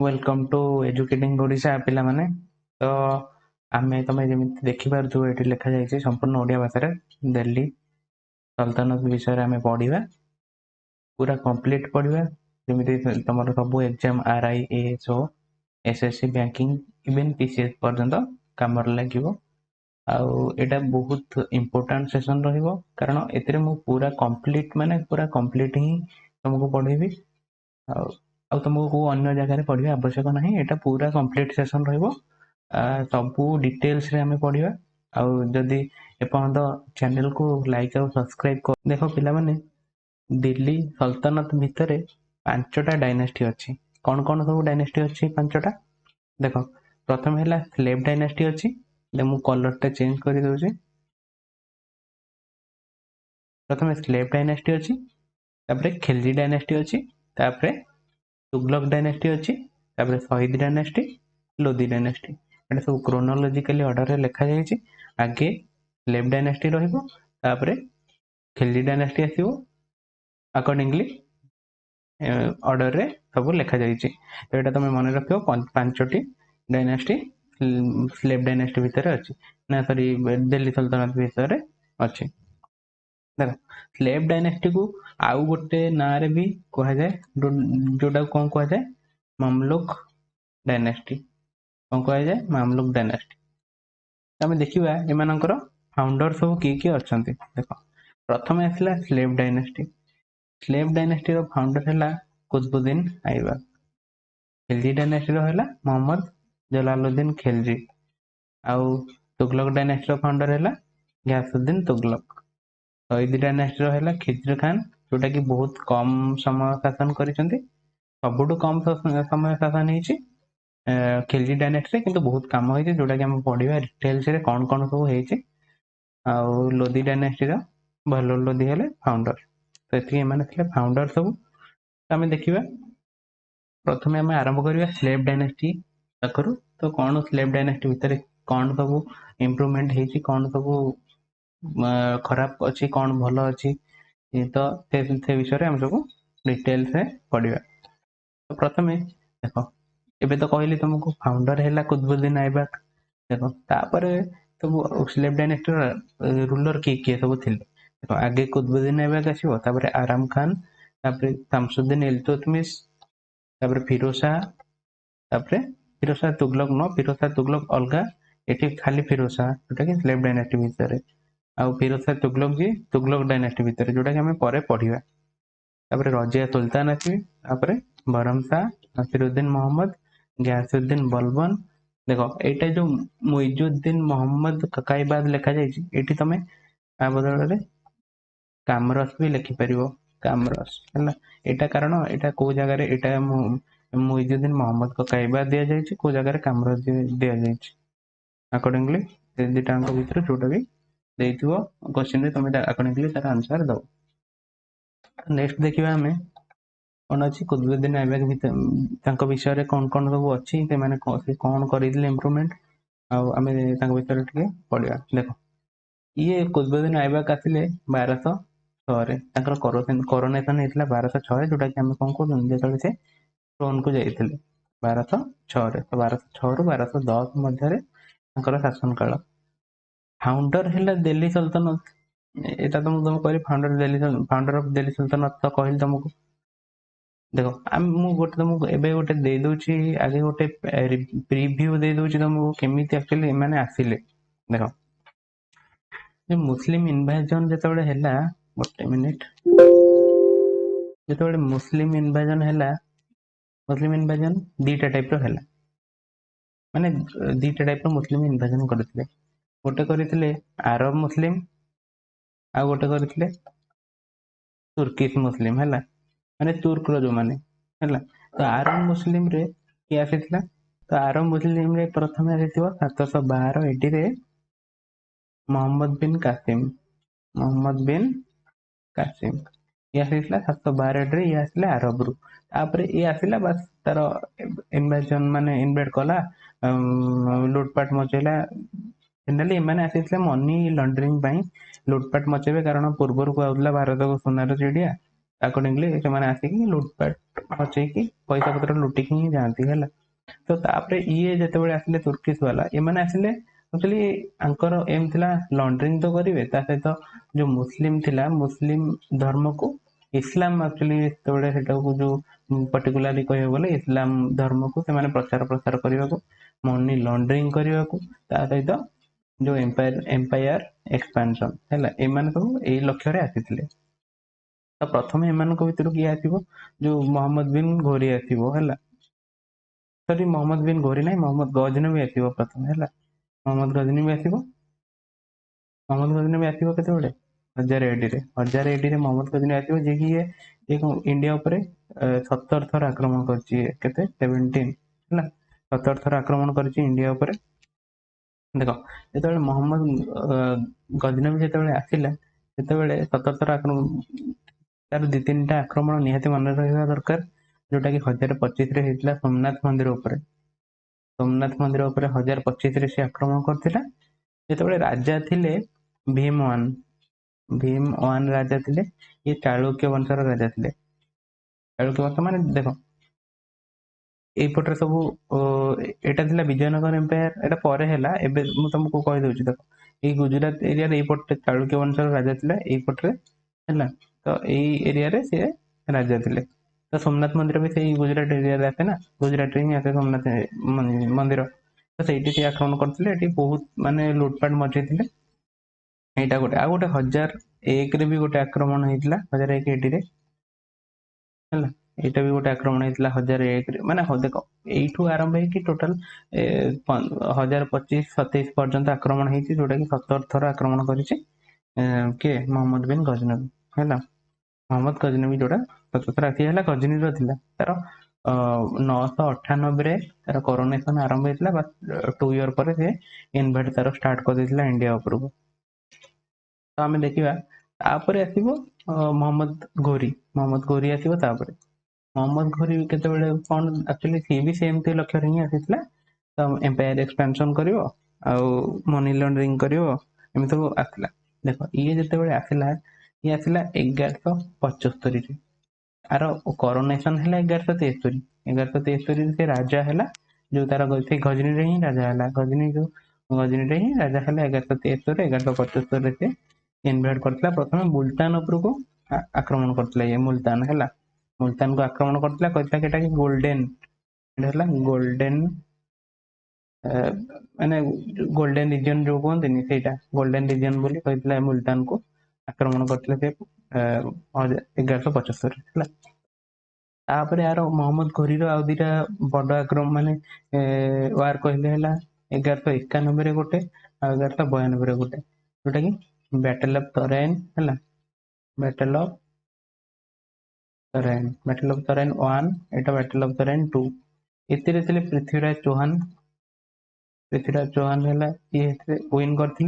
Welcome to educating Odisha पिला माने तो आमे तमे जेमिति देखि पारथु एठी लिखा जायछि संपूर्ण ओडिया भाषा रे दिल्ली सल्तनत विषय रे आमे पढिबा पूरा कंप्लीट पढिबा जेमिति तमरो सब exam RI ASO SSC banking even PCS पर्यंत काम लागिवो आउ एटा बहुत इंपोर्टेंट सेशन रहिबो कारण एतिरे मु पूरा कंप्लीट ही तुमको पढेबी आ तुमको अन्य जगह पढ़ा आवश्यक ना यहाँ पूरा कंप्लीट सेशन सबू डिटेल्स रे आमे पढ़ा आदि एपर्यंत चैनल को लाइक और सब्सक्राइब कर देख पिला माने दिल्ली सल्तनत भितर पांचटा डायनेस्टी अच्छी कौन कौन सब डायनेस्टी अच्छी पांचटा देख प्रथम है स्लेव डायनेस्टी अच्छी मु कलर टा चेंज कर दूसरी प्रथम स्लेव डायनेस्टी अच्छी खिलजी डायनेस्टी अच्छी तुगलक डायनेस्टी अच्छी शहीद डायनेस्टी लोदी डायनेस्टी एटा सब क्रोनोलॉजिकली ऑर्डर रे लिखा जायछि आगे स्लेव डायनेस्टी रहिबो तापरे खिलजी डायनेस्टी आसीबो अकॉर्डिंगली ऑर्डर रे सब लिखा जायछि तो एटा तमे मन रखियो पांचटी डायनेस्टी स्लेव डायनेस्टी भीतर अछि ना सॉरी दिल्ली सल्तनत भीतर अछि देखो स्लेव डायनेस्टी को आउ गोटे ना रे भी कहा जाए जोटा कौन कहा जाए मामलुक डायनेस्टी कौन कहा जाए मामलुक डायनेस्टी आम देखा एमानकर फाउंडर सब किए किए अच्छा देख प्रथम आसला स्लेव डायनेस्टी रो फाउंडर है कुतुबुद्दीन ऐबक खिलजी डायनेस्टी रो है मोहम्मद जलालुद्दीन खिलजी आउ तुगलक डायनेस्टी रो फाउंडर है गयासुद्दीन तुगलक शहीद डायनेस्टी रो है खिजर खान जोटा कि बहुत कम समय शासन करिसेंती सबुठु कम समय शासन होइछि खिलजी डायनेस्टी किंतु बहुत काम होइछि जोटा कि हम पढिबा डिटेल्स रे कौन कौन सब होइछि आउ लोदी डायनेस्टी रो भलो लोदी हेले फाउंडर तो एथि माने थिले फाउंडर सब आमे देखिबा प्रथमे आमे आरंभ करिबा स्लेव डायनेस्टी पाखरु तो कौन स्लेव डायनेस्टी भीतर कौन सब इंप्रूवमेंट होइछि कौन सब खराब अच्छी कौन भल अच्छी तो से विषय हम सब डिटेल्स रे पढ़िबा तो प्रथमे देखो एबे तो कहली तुमको फाउंडर है कुतुबुद्दीन ऐबक देखो तापरे सब स्लेव डायनेस्टी रूलर किए सब थिले देखो आगे कुतुबुद्दीन ऐबक आसीबो तापरे आराम खान तापरे शमसुद्दीन इल्तुतमिश तापरे फिरोज शाह तुगलक न फिरोज शाह तुगलक अलगा एठी खाली फिरोज शाह जोटा कि स्लेव डायनेस्टी भीतर आउ फिरोज शाह तुगलक जी तुगलक डायनेस्टी भीतर जोटा कि हमें परे पढ़िबा तापरे रजिया सुल्तान आसी तापरे बरम शाह नसीरुद्दीन मोहम्मद गयासुद्दीन बलबन देखो एटा जो मुइजुद्दीन मोहम्मद ककाईबाद लिखा जायछि एठी तमे आ बदल रे कामरस भी लिखि परिबो कामरस हैला एटा कारण एटा को जगह रे एटा मुइजुद्दीन मोहम्मद ककाईबाद दिया जायछि को जगह रे कामरस दिया जायछि अकॉर्डिंगली से दिटांक भीतर जोटा भी देइथिबो क्वेश्चन रे तमे अकॉर्डिंगली तार आंसर दो नेक्स्ट देखिबा हमें कौन अच्छी कुतुबुद्दीन ऐबक भीतर विषय रे कौन कौन सब अच्छी से माने कौन करिदिले इंप्रूवमेंट आमे विषय टिके पढ़िया देखो ये कुतुबुद्दीन ऐबक आसिले 1206 रे कोरोनेशन हेतला 1206 जोटा कि हम कौन को जेतले से ट्रोन को जाइथिले 1206 रे तो 1206 रु 1210 मध्य रे शासन काल फाउंडर है दिल्ली सल्तनत एटा तुम कहली फाउंडर ऑफ दिल्ली सल्तनत तो कहली तुमको देखो मु गोटे तुमको एबे गोटे दे दोची आगे गोटे प्रीव्यू दे दोची तुमको केमिति एक्चुअली माने आसिले देखो जे मुस्लिम इन्वेजन जेतबेले हैला गोटे मिनिट जेतबेले मुस्लिम इन्वेजन हैला मुस्लिम इन्वेजन दीटा टाइप रो हैला माने दीटा टाइप रो मुस्लिम इन्वेजन करथिले गोटे करथिले अरब मुस्लिम आ गोटे करथिले तुर्किश मुस्लिम हैला माने तुर्क रो जो माने हैला तो अरब मुस्लिम रे के आसीथिला तो अरब मुस्लिम रे प्रथम आसीथिबो 712 एडी रे मोहम्मद बिन कासिम ये आसीथिला 712 एडी रे ये आसीला अरब रु तापरे ये आसीला बस तार इन्वेजन माने इन्वेड कला लूटपाट मचेला जनरली एमाने आसीथिले मनी लॉन्ड्रिंग पई लूटपाट मचेबे कारण पूर्वर को आउला भारत को सोनार चिड़िया अकॉर्डिंगली से माने आसी लूटपाट मचेकी पैसा पत्र लुटिकी ही जाती है। तो तापर ये जिते आसिले तुर्किश वाला एमाने आसिले एक्चुअली आंकर एम थिला लॉन्ड्रिंग तो करेंगे सहित जो मुस्लिम थिला मुस्लिम धर्म को इस्लाम एक्चुअली जो पर्टिकुलाली कह गले इस्लाम धर्म को से प्रचार प्रसार करने को मनी लॉन्ड्रिंग करने को सहित जो एम्पायर एक्सपांशन है एम सब यही लक्ष्य आसी। तो प्रथम एम भितर किए आसो जो मोहम्मद बिन घोरी आसो है सरी मोहम्मद बिन घोरी ना मोहम्मद गजनबी आसो प्रथम है मोहम्मद गजनबी आसो मोहम्मद गजनबी आसो के 1080 मोहम्मद गजनबी आसो जी कि ये इंडिया उपर 17 थर आक्रमण कर 17 है 17 थर आक्रमण कर इंडिया उपर देख जो मोहम्मद गजनबी जो आसला से 17 थर आक्रमण तार 2-3टा आक्रमण निहाती मन रहा दरकार जोटा कि 1025 होता सोमनाथ मंदिर उपर सोमनाथ मंदिर उपर 1025 से आक्रमण करता जो राजा थे भीम 1 राजा थे ये चालुक्य वंशर राजा थे चालुक्य वंश मान देख यपटे सब यहाँ विजयनगर एम्पायर एटा पर है मुझे तुमको कहीदे देख ये गुजरात एरिया यपटे चालुक्य वंशर राजा थे यपटे है तो यही एरिया सी राजा थे तो सोमनाथ मंदिर भी से गुजरात एरिया आसे ना गुजरात ही आसे सोमनाथ मंदिर तो से आक्रमण करते बहुत माने लुटपाट मचे यहाँ गोटे आ गोटे 1001 भी गोटे आक्रमण होता 1001 है यहाँ भी गोटे आक्रमण होता 1001 माने देख यू आरंभ हो टोटाल 1025-27 पर्यंत आक्रमण होती जोटा कि 17 थर आक्रमण कर मोहम्मद बिन गजनबी है मोहम्मद गजनबी जोड़ा 17 थर आसी है गजनी तार 998 तार कोरोनेशन आरंभ होता 2 ईयर पर से इनवेट तार स्टार्ट कर इंडिया उपरको। तो आम देखा तापर आसो मोहम्मद घोरी आसो मोहम्मद घोरी केत कौन एक्चुअली सी भी सेमती लक्ष्य ही आसी तो एम्पायर एक्सपेंशन कर मनी लॉन्ड्रिंग कर सब आसला देख ये जो आसला ये आसला 1175 आर कोरोनेशन है 1173 से राजा है जो तार गजनी रे ही राजा है गजनी ही राजा है 1173 1175 से इनवेट करता प्रथम मुल्तान उपरको आक्रमण करता ये मुल्तान है मुल्तान को आक्रमण करता कहता कि गोल्डेन गोल्डेन माने गोल्डेन रिजन जो कहते से गोल्डेन रिजन बोली कहता मुल्तान को आक्रमण करते 1175 है तापर यार मोहम्मद घोरीर आउ दुटा बड़ आक्रमण माने वार कहले 1191 गोटे 1192 गोटे जोटा कि बैटल ऑफ तराइन है battle of Tarain 1 Etah battle of Tarain 2 एतिरे थे पृथ्वीराज चौहान है ये विन करते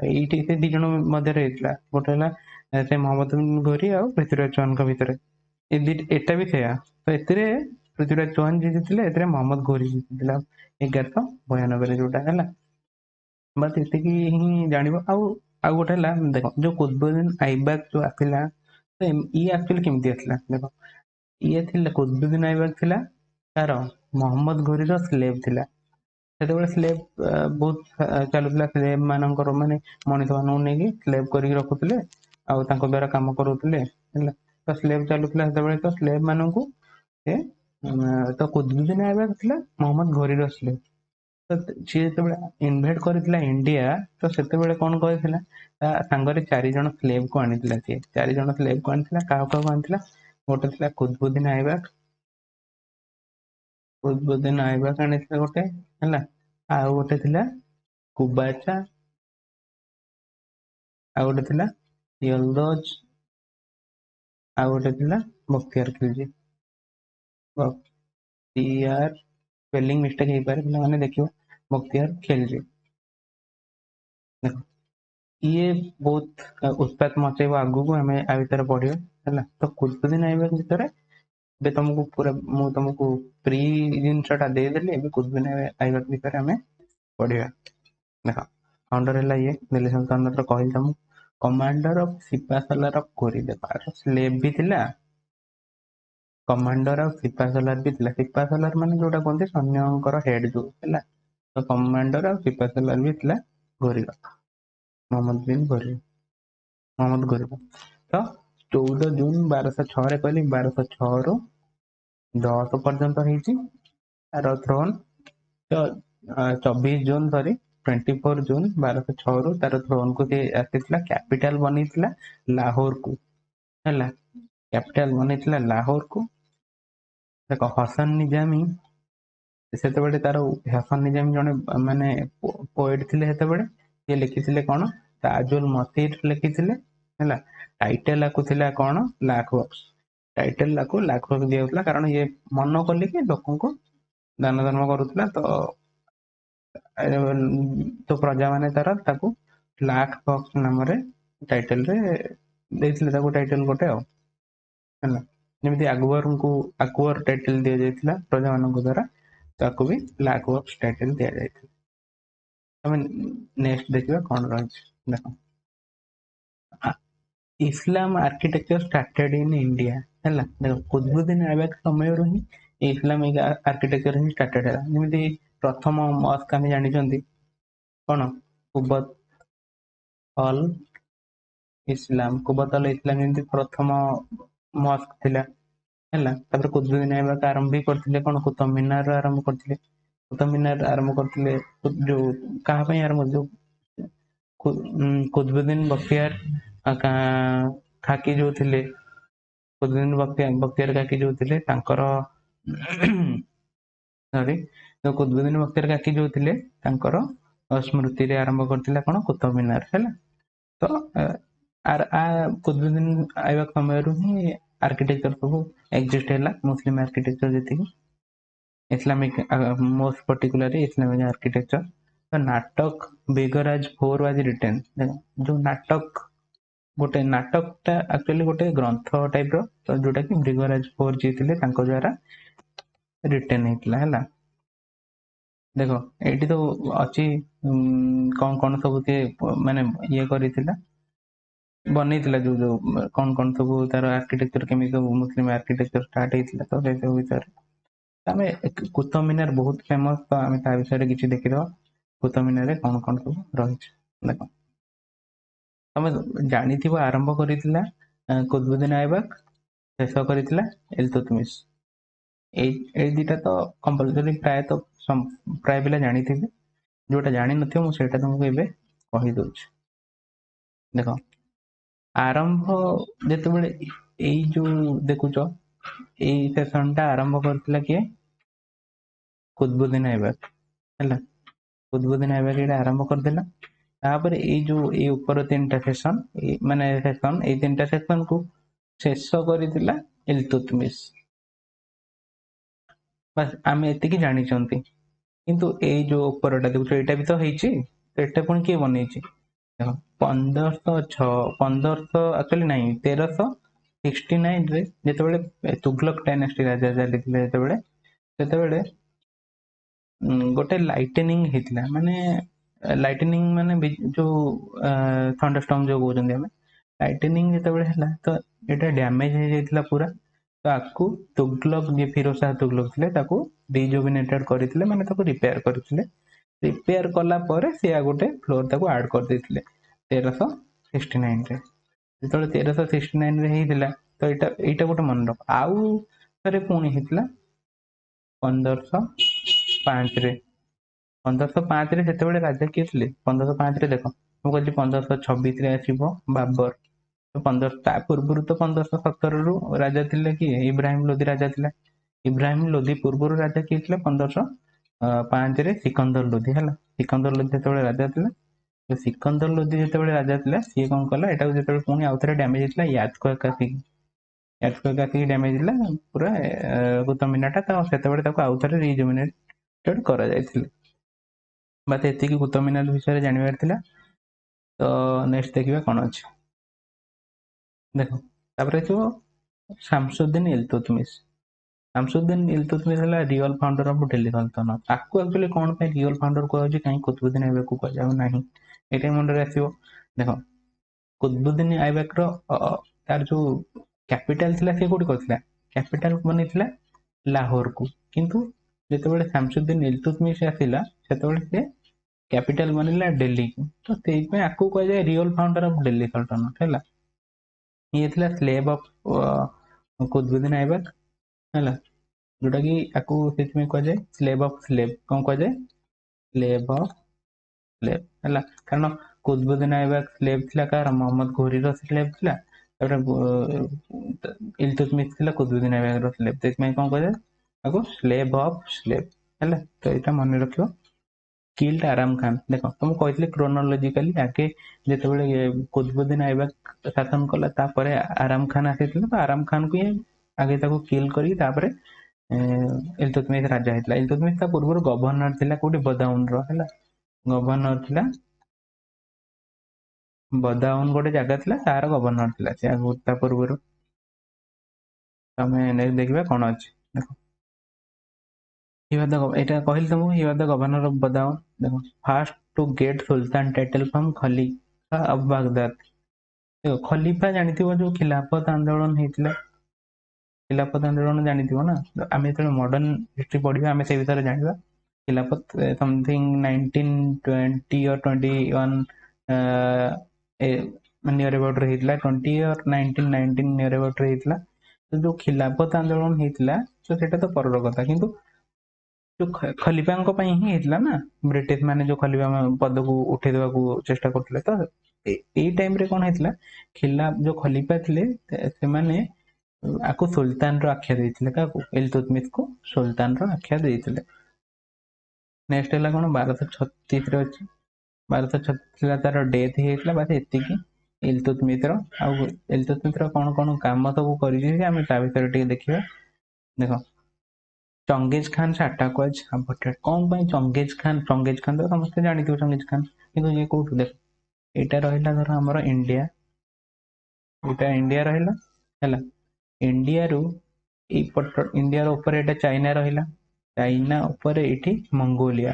ये दी जन मध्य गोटे है मोहम्मद बिन घोरी और पृथ्वीराज चौहान भितर एटा भी थे तो ए पृथ्वीराज चौहान जीती ए मोहम्मद घोरी जीती 1192 जोटा है बस ये ही जान आउ गोटे देख जो कुतुबुद्दीन ऐबक जो आसला तो ये एक्चुअली केमती आसला देख ये कुतुबुद्दीन ऐबक थिला तार मोहम्मद घोरी स्लेव थिला से स्लेव बहुत चलुला स्लेव मानकर माने मनीष मानू नहीं स्लेव कर रखुले द्वारा कम करुले तो स्लेव चलुला तो स्लेव मानू तो कुतुबुद्दीन ऐबक थिला मोहम्मद घोरी स्लेव तो सी जो इनवेट करथिला इंडिया तो से कौन कहला सांगरे 4 जन स्लेव को आनी सी 4 जन स्लेव को आनी क्या आनी गोटे थी कुतुबुद्दीन ऐबक आनी गोटे है आउ गोटे थी कुबाचा आउ गोटे थी यल्दोज आउ गोटे थी बख्तियार खिलजी बख्तियार स्पेलिंग मिस्टेक हो पारे पे देखियो बख्तियार खिलजी देख ये बहुत उत्पात मचेब आगू को आम आ भर पढ़ियो है तो कुतुबुद्दीन ऐबक भितर तुमको पूरा मु तुमको प्री जिनसा देदेली कुतुबुद्दीन ऐबक भितर आम पढ़िया देख फाउंडर है ये दिल्ली सल्तनत कहली तुमको कमांडर ऑफ सिपा सालार कोरी देखो स्लेव भी थिला कमांडर और सिपा सलार भी थिला। सिपा सलार माने जोटा कहते सैन्यकर हेड जो है, तो कमांडर और सिपा सलार भी थिला घोरीला, मोहम्मद बिन घोरी, मोहम्मद घोरीला। तो 14 जून 1206 कहली 1206 रु 10 पर्यंत होती तार थ्रोन। तो 24 जून 24 जून 1206 रु तार थ्रोन को आसीथिला, कैपिटल बनी लाहौर को है, कैपिटल बनी लाहौर को। देख हसन निजामी से तार हसन निजामी जड़े माने पोएट थे, ये लिखी कौन ताजुल मसीर लिखी है। टाइटेल आकु कौन लाख बक्स, टाइटेल आकु लाख बक्स दिया, कारण ये मन कल कि लोक दान धर्म करुला, तो प्रजा माने तार ताकू लाख बक्स नाम टाइटेल टाइटेल गोटे है, जमी अकबर टाइटेल दि जाता प्रजा मान द्वारा, ताकू भी लाख बक्स टाइटेल दि जाता। नेक्स्ट देखिए कौन रही देख, इस्लाम आर्किटेक्चर स्टार्टेड इन इंडिया है। देखो कुतुबुद्दीन ऐबक समय ही इस्लामिक आर्किटेक्चर ही स्टार्टेड है। जमी प्रथम मस्क आम जानी कौन कुबत अल इस्लाम, कुबत अल इस्लाम जमी प्रथम मस्क थिला है। कुतुबुद्दीन ऐबक आरंभ भी करते कौन कुतुब मीनार आरंभ करते, कुतुब मीनार आरंभ करते जो कहाँ आरंभ जो कुतुबुद्दीन बख्तियार खाकी जो थे, कुतुबुद्दीन बख्तियार खाकी जो थे सॉरी, तो कुतुबुद्दीन बख्तियार खाकी जो थे स्मृति रे आरंभ करथिला कौन कुतुब मीनार है। तो कुतुबुद्दीन ऐबक समय ही आर्किटेक्चर सब एक्जिस्ट है, मुस्लिम आर्किटेक्चर जी Islamic most particularly Islamic architecture. तो नाटक बेगराज 4 वाज रिटेन, जो नाटक गोटे नाटकटा एक्चुअली गोटे ग्रंथ टाइप रो, जोटा कि बेगराज 4 जी थे द्वारा रिटेन होता है। देखो ये तो अच्छी कौन कौन सब माने ये करिथिला बनईला जो जो कौन कौन सब तार आर्किटेक्चर केमी सब मुस्लिम आर्किटेक्चर स्टार्ट होता, तो से सब विषय आम कुतुब मीनार बहुत फेमस, तो आम ता विषय किसी देखीद कुतुब मीनार कौन कौन सब रही। देख तुम जानी आरंभ करिथिला कुतुबुद्दीन ऐबक, शेष करिथिला इल्तुतमिश। ए दीटा तो कंपलसरी प्राय तो प्राय पिला जानी थे, जोटा जानी नथिबो मु सेटा तुमको एबे कहि दउछि। देखो आरंभ जेतेबेले एई जो देखुछ एई सेशन टा आरंभ करथिला किए कुतुबुद्दीन ऐबक है। कुतुबुद्दीन ऐबक एटा आरंभ करथिला, तापर एई जो ए ऊपर तीनटा सेशन माने सेशन ए तीनटा सेशन को शेष करिथिला इल्तुतमिश। बस आम एतिकी जानी चंती, किंतु ए जो ऊपरटा देखुछ एटा भी तो हेछि, तो एटा पुणी किए बनैछि। देखो 1506 एक्चुअली नहीं 1369 रे जेतेबेले तुगलक डायनेस्टी राजा चलीथिले सेतेबेले गोटे लाइटनिंग हेतिला, माने लाइटनिंग माने जो थंडरस्टॉर्म जो कहउछन्ती हमें, लाइटनिंग जेतेबेले हला तो एटा डैमेज हो जाइतिला पूरा। तो आकु तुगलक जे फिरोज शाह तुगलक थिले ताकू रिजुविनेटेड करथिले, माने ताकू रिपेयर करथिले। रिपेयर कला परे से गोटे फ्लोर ताकू ऐड कर देथिले 1369 रे। जेतेबेले 1369 रे हेतिला, तो एटा गोटे मन रख। आउ थरे पुणी हेतिला 1505 रे। 1505 रे सेतेबेले राजा किए थिले 1505 रे देखो मु कहली 1526 रे आसीबो बाबर। तो 15 ता पूर्व तो 1517 रु राजा थिले कि इब्राहिम लोदी राजा थिला। इब्राहिम लोदी पूर्व राजा किए थिले 1505 रे सिकंदर लोदी है। सिकंदर लोदी जेतेबेले राजा थिला, तो सिकंदर लोदी जेतेबेले राजा थिला सी कोन कला एटा जेतेबेले पुणी आउथरे डैमेज हितला यादको कासी डैमेज हितला पूरा कुतुब मीनारटा, तो सेतेबेले ताको आउथरे रिजुविनेटेड करा जायथिले। बात एति कि कुतुब मीनार विषय जानिबार थिला। तो नेक्स्ट देखिबा कोन अछि। देखो तापर जो शामसुद्दीन इल्तुतमिश, शामसुद्दीन इल्तुतमिश हला रियल फाउंडर ऑफ दिल्ली सल्तनत। ताको एक्चुअली कोन पे रियल फाउंडर को अछि काई कुतुबुद्दीन ऐबक को जाउ नाही, एटे मन रे आसीबो। देखो कुतुबुद्दीन ऐबक रो तार जो कैपिटल थिला से कोठी करथिला कैपिटल बनी लाहौर को, किंतु जितेबाला शामसुद्दीन इल्तुतमिश आसिला सेतेबाला से कैपिटल बनिला दिल्ली को। तो से आपको कह जाए रियल फाउंडर ऑफ दिल्ली सल्तनत है। ये थिला स्लेव ऑफ कुतुबुद्दीन ऐबक है, जोटा कि आपको से कह जाए स्लेव ऑफ स्लेव, कौन कह जाए स्लेव ऑफ स्लेव है। कारण कुतुबुद्दीन ऐबक स्लेव थिला कार मोहम्मद घोरी रो स्लेव थिला, इल्तुतमिश थिला कुतुबुद्दीन ऐबक रो स्लेव, तो कौन कह जाए आपको स्लेव ऑफ स्लेव है। तो यहाँ मन रखियो। किल्ड आराम खान, देख तुम कही क्रोनोलोजिकाली आगे जिते कुतुबुद्दीन ऐबक शासन कला तापर आराम खान आसी, तो आराम खान को ही आगे किल कर इल्तुतमिश राजा होता। इल्तुतमिश पूर्व गवर्नर थिला कोठी बदाउन रो है, गवर्नर थिला बदाउन गोटे जगह थिला तार गवर्नर थिला से पूर्व। तमें देखा कौन अच्छे देख यहाँ कहली तुमको he was the governor of Badaun. देखो first to get sultan title from खलीफा ऑफ बागदाद। देखो खलीफा जानथिबो जो खिलाफत आंदोलन हेतिला, खिलाफत आंदोलन जानथिबो ना, आमे तो मॉडर्न हिस्ट्री पढ़िबा आमे से विषय जानिबा। खिलाफत समथिंग 1920 और 21 नियर अबाउट रहितला, 20 और 1919 नियर अबाउट रहितला। तो जो खिलाफत आंदोलन हेतिला तो सेटा तो परर कथा, किंतु जो खलीफा ही हेतला ना, ब्रिटिश माने जो खलीफा पद को उठे देवा को चेष्टा करथिले। तो ए टाइम रे कोन हेतला, खिला जो खलीफा थिले से माने आको सुल्तान रो आख्या देथिले, काको इल्तुतमिश को सुल्तान रो आख्या देथिले। नेक्स्ट हला कोन 1236 रे अछि, 1236 तार डेथ हेतला, बात एतिकी इल्तुतमिश रो। आ इल्तुतमिश रो कोन काम सब करि जे हम ता भीतर टिके देखिबा। देखो चंगेज खान से अटैक वाज अबॉर्टेड। कौन पाई चंगेज खान तो समस्त जानी थो चंगेज खान, किंतु ये कोठु देख एटा रहिला धर हमर इंडिया, एटा इंडिया रहिला हैला, इंडिया रु ए पट इंडिया रो ऊपर एटा चाइना रहिला, चाइना ऊपर एठी मंगोलिया,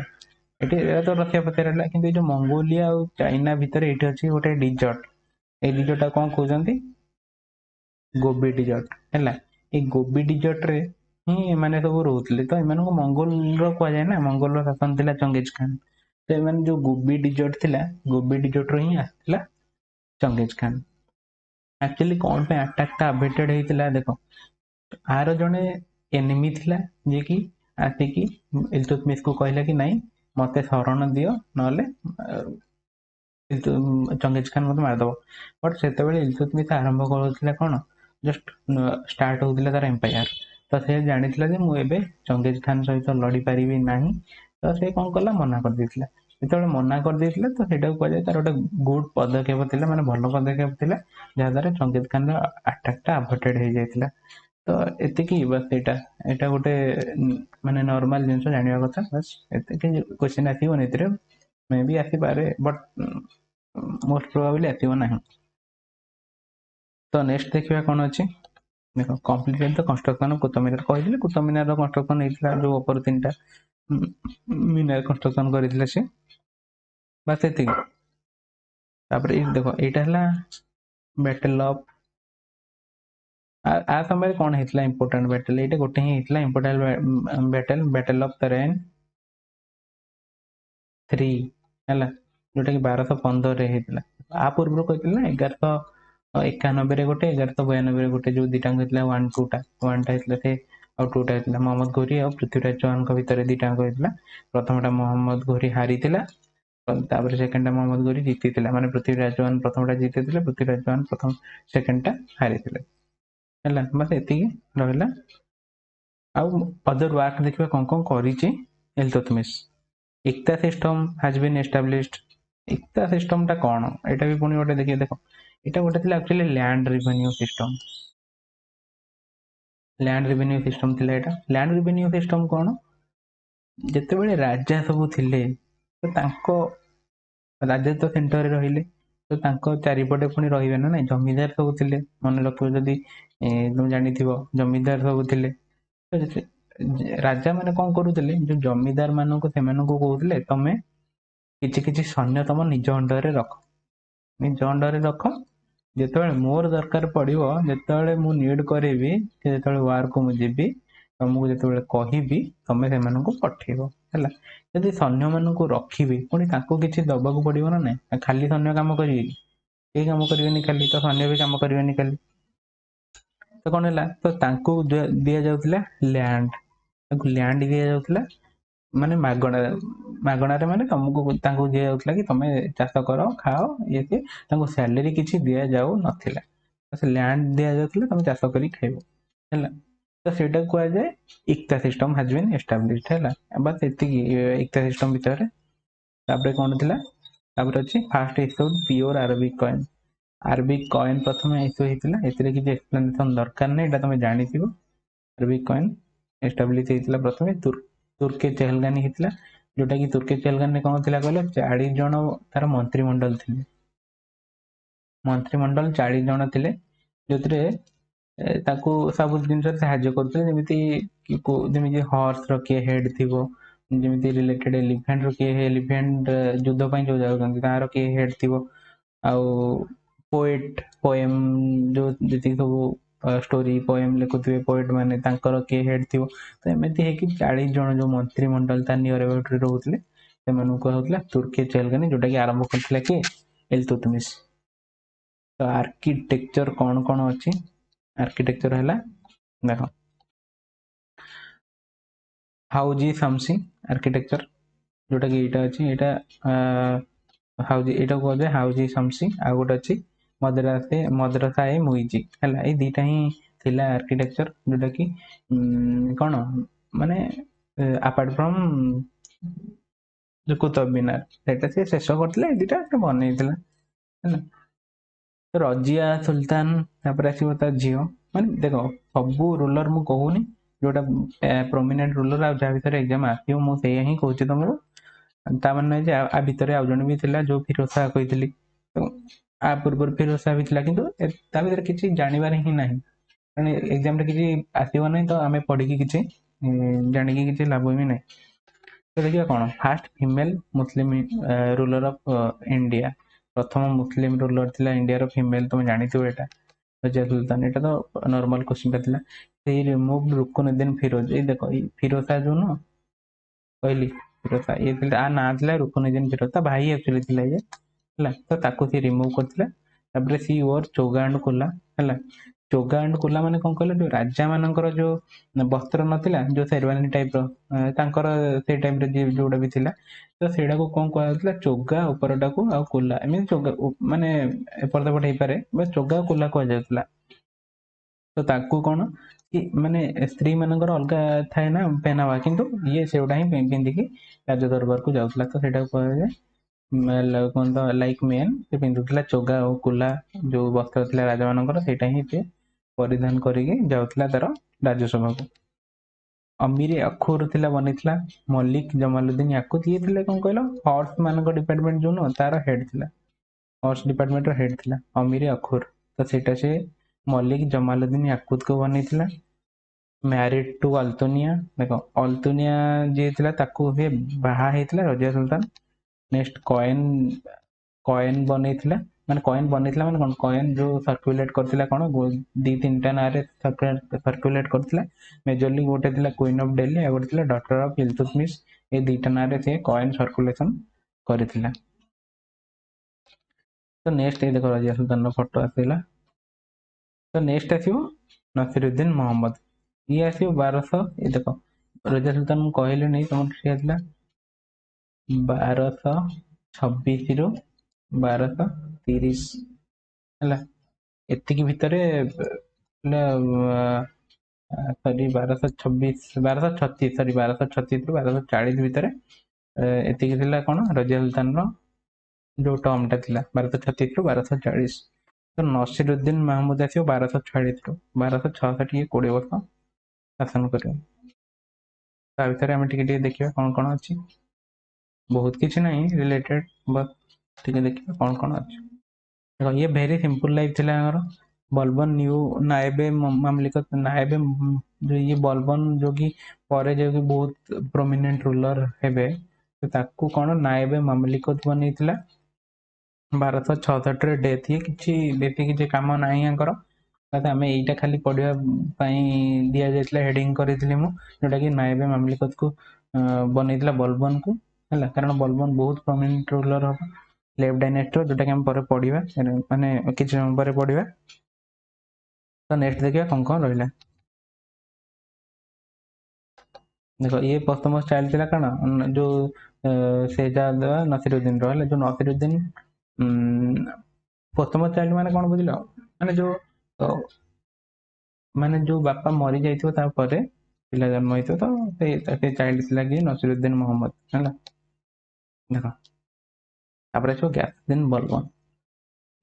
एठी एटा तो रखिया पते रहला। किंतु जो मंगोलिया और चाइना भीतर एठी अछि गोटे डिजर्ट, ए डिजर्ट कोन कहउजंती गोबी डिजर्ट हैला। ए गोबी डिजर्ट रे ही माने सब रोथले, तो एमान को मंगोल रो कह जाय ना, मंगोल रो शासन थिला चंगेज खान। तो एमान जो गोबी डिजर्ट थिला, गोबी डिजर्ट रो ही आथिला चंगेज खान। एक्चुअली कोन पे अटैक ता अबेटेड हेतिला, देखो आरो जने एनिमी थिला जे कि आसी कि इल्तुतमिश को कहला कि नहीं मते शरण दियो नले चंगेज खान मते मार दबो। बट सेते बेले इल्तुतमिश आरंभ करथिला कोन, जस्ट स्टार्ट होतिला तार एम्पायर। तो से जानिथिला जे मु एबे चंगेज खान सहित लड़ी पारिबी नाही, तो से कोन कला मना कर दिथिला। जेतबेले मना कर दिथिला तो सेटा को जाय तार गोटे गुड पदक्षेप थिला, माने भलो पदक्षेप थिला, जहा द्वारा चंगेज खान रो अटैक ता अवॉइडेड हे जायतिला। तो एतिकी बस एटा गोटे माने नॉर्मल जिंस जानिबा कथा, बस एतिकी क्वेश्चन आसीबो नेतरे मे बी आसी पारे, बट मोस्ट प्रोबेबली आसीबो नाही। तो नेक्स्ट देखिबा कोन अछि, देखो completed the construction of Qutub Minar. कहिदिले कुतुब मीनार रो कंस्ट्रक्शन हेतिला, जो ऊपर तीनटा मीनार कंस्ट्रक्शन करिथिले से, बस एतिकी। तापर ए देखो एटा हला बैटल ऑफ आ समय कौन हेतला इंपोर्टेंट बैटल, एटा गोटे ही हेतला इंपोर्टेंट बैटल, बैटल ऑफ तरेन 3 हैला, जोटा कि 1215 रे हेतला। आ पूर्व कहतिला 1191 रे गोटे, 1192 रे गोटे, जो दिटा हेतला 1 2 टा, 1 टा हेतला से और 2 टा हेतला मोहम्मद घोरी और पृथ्वीराज चौहान के भीतर दिटा हेतला। प्रथमटा मोहम्मद घोरी हारितिला, तापर सेकंड मोहम्मद घोरी जीतितिला, माने पृथ्वीराज चौहान प्रथमटा जीतितिले, पृथ्वीराज चौहान प्रथम सेकंडटा हारितिले हैला। बस एतिकी रहला। आ अदर वर्क देखिबा कोन करिछि Iltutmish. Iqta system has been established. Iqta system ता कोन, एटा भी पुनी गोटे देखिए, देखो एटा गोटे थिला actually land revenue system, land revenue system थिला एटा। लैंड रेवेन्यू सिस्टम कोन, जते बेले राजा सब थिले तो तांको राजा तो सेंटर रे रहिले, तो तांको चारिपटे पुनी रहिबे ना नै, जमीदार सब थिले, मन रखिबो जदी तुम जानिथिबो जमीदार सब थिले। तो राजा माने कोन करूथिले, जो जमीदार मानको सेमानको कहउथिले तमे किछि किछि सैन्य तम निज अंडर रे रख, निज अंडर रे रख, ଯେତେବେଳେ ମୋର ଦରକାର ପଡ଼ିବ, ଯେତେବେଳେ ମୁଁ ନିଡ୍ କରିବି, ଯେତେବେଳେ ୱାର୍କୁ ମୁଁ ଯିବି, ତମକୁ ଯେତେବେଳେ କହିବି ତମେ ସେମାନଙ୍କୁ ପଠେଇବ ହେଲା। ଯଦି ସୈନ୍ୟମାନଙ୍କୁ ରଖିବି ପୁଣି ତାଙ୍କୁ କିଛି ଦବାକୁ ପଡ଼ିବ ନା ନାହିଁ। ଖାଲି ସୈନ୍ୟ କାମ କରିବେ କି? କେହି କାମ କରିବେନି ଖାଲି, ତ ସୈନ୍ୟ ବି କାମ କରିବେନି ଖାଲି। ତ କ'ଣ ହେଲା, ତ ତାଙ୍କୁ ଦିଆଯାଉଥିଲା ଲ୍ୟାଣ୍ଡ, ତାଙ୍କୁ ଲ୍ୟାଣ୍ଡ ଦିଆଯାଉଥିଲା, ମାନେ ମାଗଣାରେ, ମାନେ ତମକୁ ତାଙ୍କୁ ଦିଆଯାଉଥିଲା କି ତମେ ଚାଷ କର, ଖାଅ, ଇଏ ସିଏ। ତାଙ୍କୁ ସ୍ୟାଲେରୀ କିଛି ଦିଆଯାଉ ନଥିଲା, ସେ ଲ୍ୟାଣ୍ଡ ଦିଆଯାଉଥିଲା, ତମେ ଚାଷ କରି ଖାଇବ ହେଲା। ତ ସେଇଟାକୁ କୁହାଯାଏ ଇକ୍ତା ସିଷ୍ଟମ ହାଜ ବିନ୍ ଏଷ୍ଟାବ୍ଲିଶଡ ହେଲା। ବାସ୍ ଏତିକି ଇକ୍ତା ସିଷ୍ଟମ ଭିତରେ। ତାପରେ କ'ଣ ଥିଲା, ତାପରେ ଅଛି first issued pure Arabic coin. Arabic coin ପ୍ରଥମେ ଇସ୍ୟୁ ହେଇଥିଲା, ଏଥିରେ କିଛି ଏକ୍ସପ୍ଲାନେସନ ଦରକାର ନାହିଁ, ଏଇଟା ତମେ ଜାଣିଥିବ। ଆରବିକ କଏନ୍ ଏଷ୍ଟାବ୍ଲିଶ ହେଇଥିଲା ପ୍ରଥମେ ତୁର୍କେ ଚେହେଲଗାନି ହେଇଥିଲା, ଯୋଉଟା କି ତୁର୍କେ ଚେହେଲଗାନି କ'ଣ ଥିଲା କହିଲ, 40 ଜଣ ତାର ମନ୍ତ୍ରିମଣ୍ଡଳ ଥିଲେ। ମନ୍ତ୍ରିମଣ୍ଡଳ 40 ଜଣ ଥିଲେ, ଯୋଉଥିରେ ତାକୁ ସବୁ ଜିନିଷରେ ସାହାଯ୍ୟ କରୁଥିଲେ। ଯେମିତି ହର୍ସର କିଏ ହେଡ୍ ଥିବ, ଯେମିତି ରିଲେଟେଡ ଏଲିଫେଣ୍ଟର କିଏ, ଏଲିଫେଣ୍ଟ ଯୁଦ୍ଧ ପାଇଁ ଯୋଉ ଯାଉଛନ୍ତି ତାର କିଏ ହେଡ୍ ଥିବ, ଆଉ ପୋଏମ୍ ଯୋଉ ଯେତିକି ସବୁ ଷ୍ଟୋରି ପୋଏମ୍ ଲେଖୁଥିବେ ପୋଏଟ୍ ମାନେ, ତାଙ୍କର କିଏ ହେଡ୍ ଥିବ। ତ ଏମିତି ହେଇକି 40 ଜଣ ଯୋଉ ମନ୍ତ୍ରିମଣ୍ଡଳ ତା ନିୟର ଏବାଉଟରେ ରହୁଥିଲେ, ସେମାନଙ୍କୁ କୁହାଯାଉଥିଲା ତୁର୍କେ ଚେହେଲଗାନି, ଯୋଉଟାକି ଆରମ୍ଭ କରିଥିଲା କିଏ, ଇଲତୁତମିଶ। ତ ଆର୍କିଟେକ୍ଚର କ'ଣ କ'ଣ ଅଛି, ଆର୍କିଟେକ୍ଚର ହେଲା ଦେଖ, ହାଉଜି ସାମସି ଆର୍କିଟେକ୍ଚର, ଯୋଉଟା କି ଏଇଟା ଅଛି, ଏଇଟା ହାଉଜି, ଏଇଟା କୁହାଯାଏ ହାଉଜି ସାମସି। ଆଉ ଗୋଟେ ଅଛି ମଦ୍ରସାଏ ମୁଇଜି ହେଲା। ଏଇ ଦିଟା ହିଁ ଥିଲା ଆର୍କିଟେକ୍ଚର, ଯୋଉଟା କି କ'ଣ ମାନେ ଆପାର୍ଟ ଫ୍ରମ୍ କୁତବ ମିନାର, ସେଇଟା ସେ ଶେଷ କରିଥିଲା, ଏ ଦିଟା ବନେଇଥିଲା ହେଲା। ରଜିଆ ସୁଲତାନ, ତାପରେ ଆସିବ ତା ଝିଅ। ମାନେ ଦେଖ, ସବୁ ରୁଲର ମୁଁ କହୁନି, ଯୋଉଟା ପ୍ରୋମିନେଣ୍ଟ ରୁଲର ଆଉ ଯାହା ଭିତରେ ଏକ୍ଜାମ ଆସିବ ମୁଁ ସେଇଆ ହିଁ କହୁଛି ତମକୁ। ତା ମାନେ ନାହିଁ ଯେ ଆ ଭିତରେ ଆଉ ଜଣେ ବି ଥିଲା, ଯୋଉ ଫିରୋଜ ଶାହ କହିଥିଲି, ଆ ପୂର୍ବରୁ ଫିରୋଜ ଶାହ ବି ଥିଲା, କିନ୍ତୁ ତା ଭିତରେ କିଛି ଜାଣିବାର ହିଁ ନାହିଁ, କାରଣ ଏକ୍ଜାମରେ କିଛି ଆସିବ ନାହିଁ, ତ ଆମେ ପଢିକି କିଛି ଜାଣିକି କିଛି ଲାଭ ବି ନାହିଁ। ତ ଦେଖିବା କ'ଣ, first female Muslim ruler of India, ପ୍ରଥମ ମୁସଲିମ ରୁଲର ଥିଲା ଇଣ୍ଡିଆର ଫିମେଲ, ତମେ ଜାଣିଥିବ ଏଇଟା, ରଜିଆ ସୁଲତାନ। ଏଇଟା ତ ନର୍ମାଲ କ୍ୱେଶ୍ଚିନ୍ ଟା ଥିଲା। ସେଇ ରିମୁଭ ରୁକୁନୁଦ୍ଦିନ ଫିରୋଜ, ଏଇ ଦେଖ, ଏଇ ଫିରୋଜ ଶାହ ଯୋଉ ନୁହଁ କହିଲି, ଫିରୋଜ ଶାହ, ଇଏ ଥିଲା, ଆ ନାଁ ଥିଲା ରୁକୁନୁଦ୍ଦିନ ଫିରୋଜ, ତା ଭାଇ ଆକ୍ଚୁଆଲି ଥିଲା ଇଏ ହେଲା। ତ ତାକୁ ସେ ରିମୁଭ କରିଥିଲା। ତାପରେ ସି ୱୋର ଚୋଗା ଆଣ୍ଡ କୋଲା ହେଲା। ଚୋଗା ଆଣ୍ଡ କୋଲା ମାନେ କ'ଣ କହିଲ, ଯୋଉ ରାଜା ମାନଙ୍କର ଯୋଉ ବସ୍ତ୍ର ନଥିଲା, ଯୋଉ ସେରୱାନୀ ଟାଇପ ର, ତାଙ୍କର ସେଇ ଟାଇମରେ ଯୋଉଟା ବି ଥିଲା, ତ ସେଇଟାକୁ କ'ଣ କୁହାଯାଉଥିଲା, ଚୋଗା ଉପରଟାକୁ ଆଉ କୋଲା, ଏମିତି ଚୋଗା ମାନେ ଏପଟ ସେପଟ ହେଇପାରେ, ଚୋଗା କୋଲା କୁହାଯାଉଥିଲା। ତ ତାକୁ କ'ଣ କି ମାନେ ସ୍ତ୍ରୀ ମାନଙ୍କର ଅଲଗା ଥାଏ ନା ପେନାୱା, କିନ୍ତୁ ଇଏ ସେଗୁଡା ହିଁ ପିନ୍ଧିକି ରାଜ ଦରବାରକୁ ଯାଉଥିଲା। ତ ସେଇଟାକୁ କୁହାଯାଏ ଲାଇକ୍ ମେନ୍, ସେ ପିନ୍ଧୁଥିଲା ଚୋଗା ଆଉ କୋଲା, ଯୋଉ ବସ୍ତ୍ର ଥିଲା ରାଜା ମାନଙ୍କର, ସେଇଟା ହିଁ ସେ ପରିଧାନ କରିକି ଯାଉଥିଲା ତାର ରାଜସଭାକୁ। ଅମିର ଅଖୁର ଥିଲା ବନେଇଥିଲା। ମଲିକ ଜମାଲୁଦ୍ଦିନ ୟାକୁତ, ଇଏ ଥିଲେ କ'ଣ କହିଲ, ହର୍ସ ମାନଙ୍କ ଡିପାର୍ଟମେଣ୍ଟ ଯୋଉ ନୁହଁ, ତାର ହେଡ୍ ଥିଲା, ହର୍ସ ଡିପାର୍ଟମେଣ୍ଟର ହେଡ୍ ଥିଲା ଅମିର ଅଖୁର। ତ ସେଇଟା ସେ ମଲିକ ଜମାଲୁଦ୍ଦିନ ୟାକୁତକୁ ବନେଇଥିଲା। ମ୍ୟାରିଡ ଟୁ ଅଲତୁନିଆ, ଦେଖ ଅଲତୁନିଆ ଯିଏ ଥିଲା ତାକୁ ସେ ବାହା ହେଇଥିଲା ରଜିଆ ସୁଲତାନ। ନେକ୍ସଟ କଏନ ବନେଇଥିଲା, ମାନେ କ'ଣ, କଏନ ଯୋଉ ସର୍କୁଲେଟ କରିଥିଲା, କ'ଣ 2-3ଟା ନାଁରେ ସର୍କୁଲେଟ କରିଥିଲା। ମେଜରଲି ଗୋଟେ ଥିଲା କୁଇନ୍ ଅଫ ଡେଲି, ଆଉ ଗୋଟେ ଥିଲା ଡଟର ଅଫ ଇଲତୁତମିଶ, ଏଇ 2ଟା ନାଁରେ ସେ କଏନ ସର୍କୁଲେସନ କରିଥିଲା। ତ ନେକ୍ସଟ ଏଇ ଦେଖ, ରଜିଆ ସୁଲତାନର ଫଟୋ ଆସିଲା। ତ ନେକ୍ସଟ ଆସିବ ନସିରୁଦ୍ଦିନ ମହମ୍ମଦ, ଇଏ ଆସିବ 1200, ଏଇ ଦେଖ ରଜିଆ ସୁଲତାନ ମୁଁ କହିଲି ନାହିଁ ତମର, ସିଏ ଥିଲା 1226 ରୁ 1230 ହେଲା। ଏତିକି ଭିତରେ ସରି 1236 ରୁ 1240 ଭିତରେ ଏତିକି ଥିଲା କ'ଣ, ରଜିଆ ସୁଲତାନର ଯୋଉ ଟର୍ମଟା ଥିଲା 1236 ରୁ 1240। ତ ନସିରୁଦ୍ଦିନ ମାହମୁଦ ଆସିବ 1240 ରୁ 1266, 20 ବର୍ଷ ଶାସନ କରିବ। ତା ଭିତରେ ଆମେ ଟିକେ ଟିକେ ଦେଖିବା କ'ଣ କ'ଣ ଅଛି, ବହୁତ କିଛି ନାହିଁ ରିଲେଟେଡ, ବସ୍ ଟିକେ ଦେଖିବା କ'ଣ କ'ଣ ଅଛି। ଇଏ ଭେରି ସିମ୍ପଲ ଲାଇଫ ଥିଲା ଆମର। ବଲବନ ନ୍ୟୁ ନାଏବେ ମାମଲିକତ, ନାଏବେ ଇଏ ବଲବନ ଯୋଗୀ ପରେ ଯୋଗୀ ବହୁତ ପ୍ରୋମିନେଣ୍ଟ ରୁଲର ହେବେ, ତାକୁ କ'ଣ ନାଏବେ ମାମଲିକତ ବନେଇଥିଲା। 1266 डेथ। ये किसी बेसी किसी काम नहीं यांकर, आम यहीटा खाली पढ़ा दि जाता हेडिंग करी मु जोटा कि नायबे मामलिकत को बनईला बलबन को है, कारण बलबन बहुत प्रोमिनेंट रूलर हम स्लेव डायनेस्टी जोटा कि पढ़ा माने किसी समय पर पढ़ा। तो नेक्स्ट देखिए कौन कौन रहा। देखो ये प्रथम स्टाइल थी कौन जो शेहजाद नसीरुद्दीन रहा, जो नसीरुद्दीन प्रथम स्टाइल माने कौन बुझल, माने जो माने जो बापा मरी जाइथिबो पिला जन्म होइतो तो से चाइल्ड थिला कि नसीरुद्दीन मोहम्मद है। देखो तापर आसो गयासुद्दीन बलबन,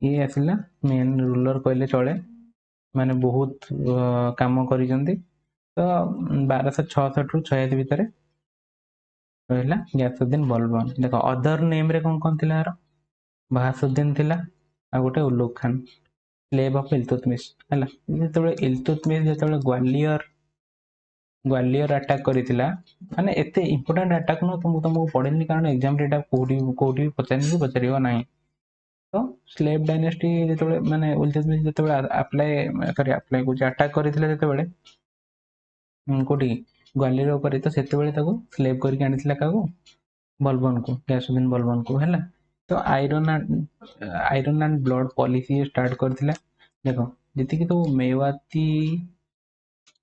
ये आसला मेन रूलर कहले चले, माने बहुत काम करिसेंती। तो 1266 रु 86 भितर रहिला गयासुद्दीन बलबन। देखो अदर नेम रे कौन कौन थिला यार, बहासुद्दीन थिला आ गोटे उलुग खान, स्लेव ऑफ इल्तुतमिश है। जो इल्तुतमिश जो ग्वालियर अटैक करिथिला, माने एते इंपोर्टेंट अटैक न तुमको पढ़ेनी, कारण एग्जाम रे कोडी पचारिबो नहीं। तो स्लेव डायनेस्टी जो माने इल्तुतमिश जो अप्लाई कुछ अटैक करिथिला जेतेबेले कोडी ग्वालियर ऊपर, तो सेतेबेले ताको स्लेव करके आनिथिला काको, बलबन को, गयासुद्दीन बलबन को है। तो iron and blood policy start करथिला। देखो जति कि तो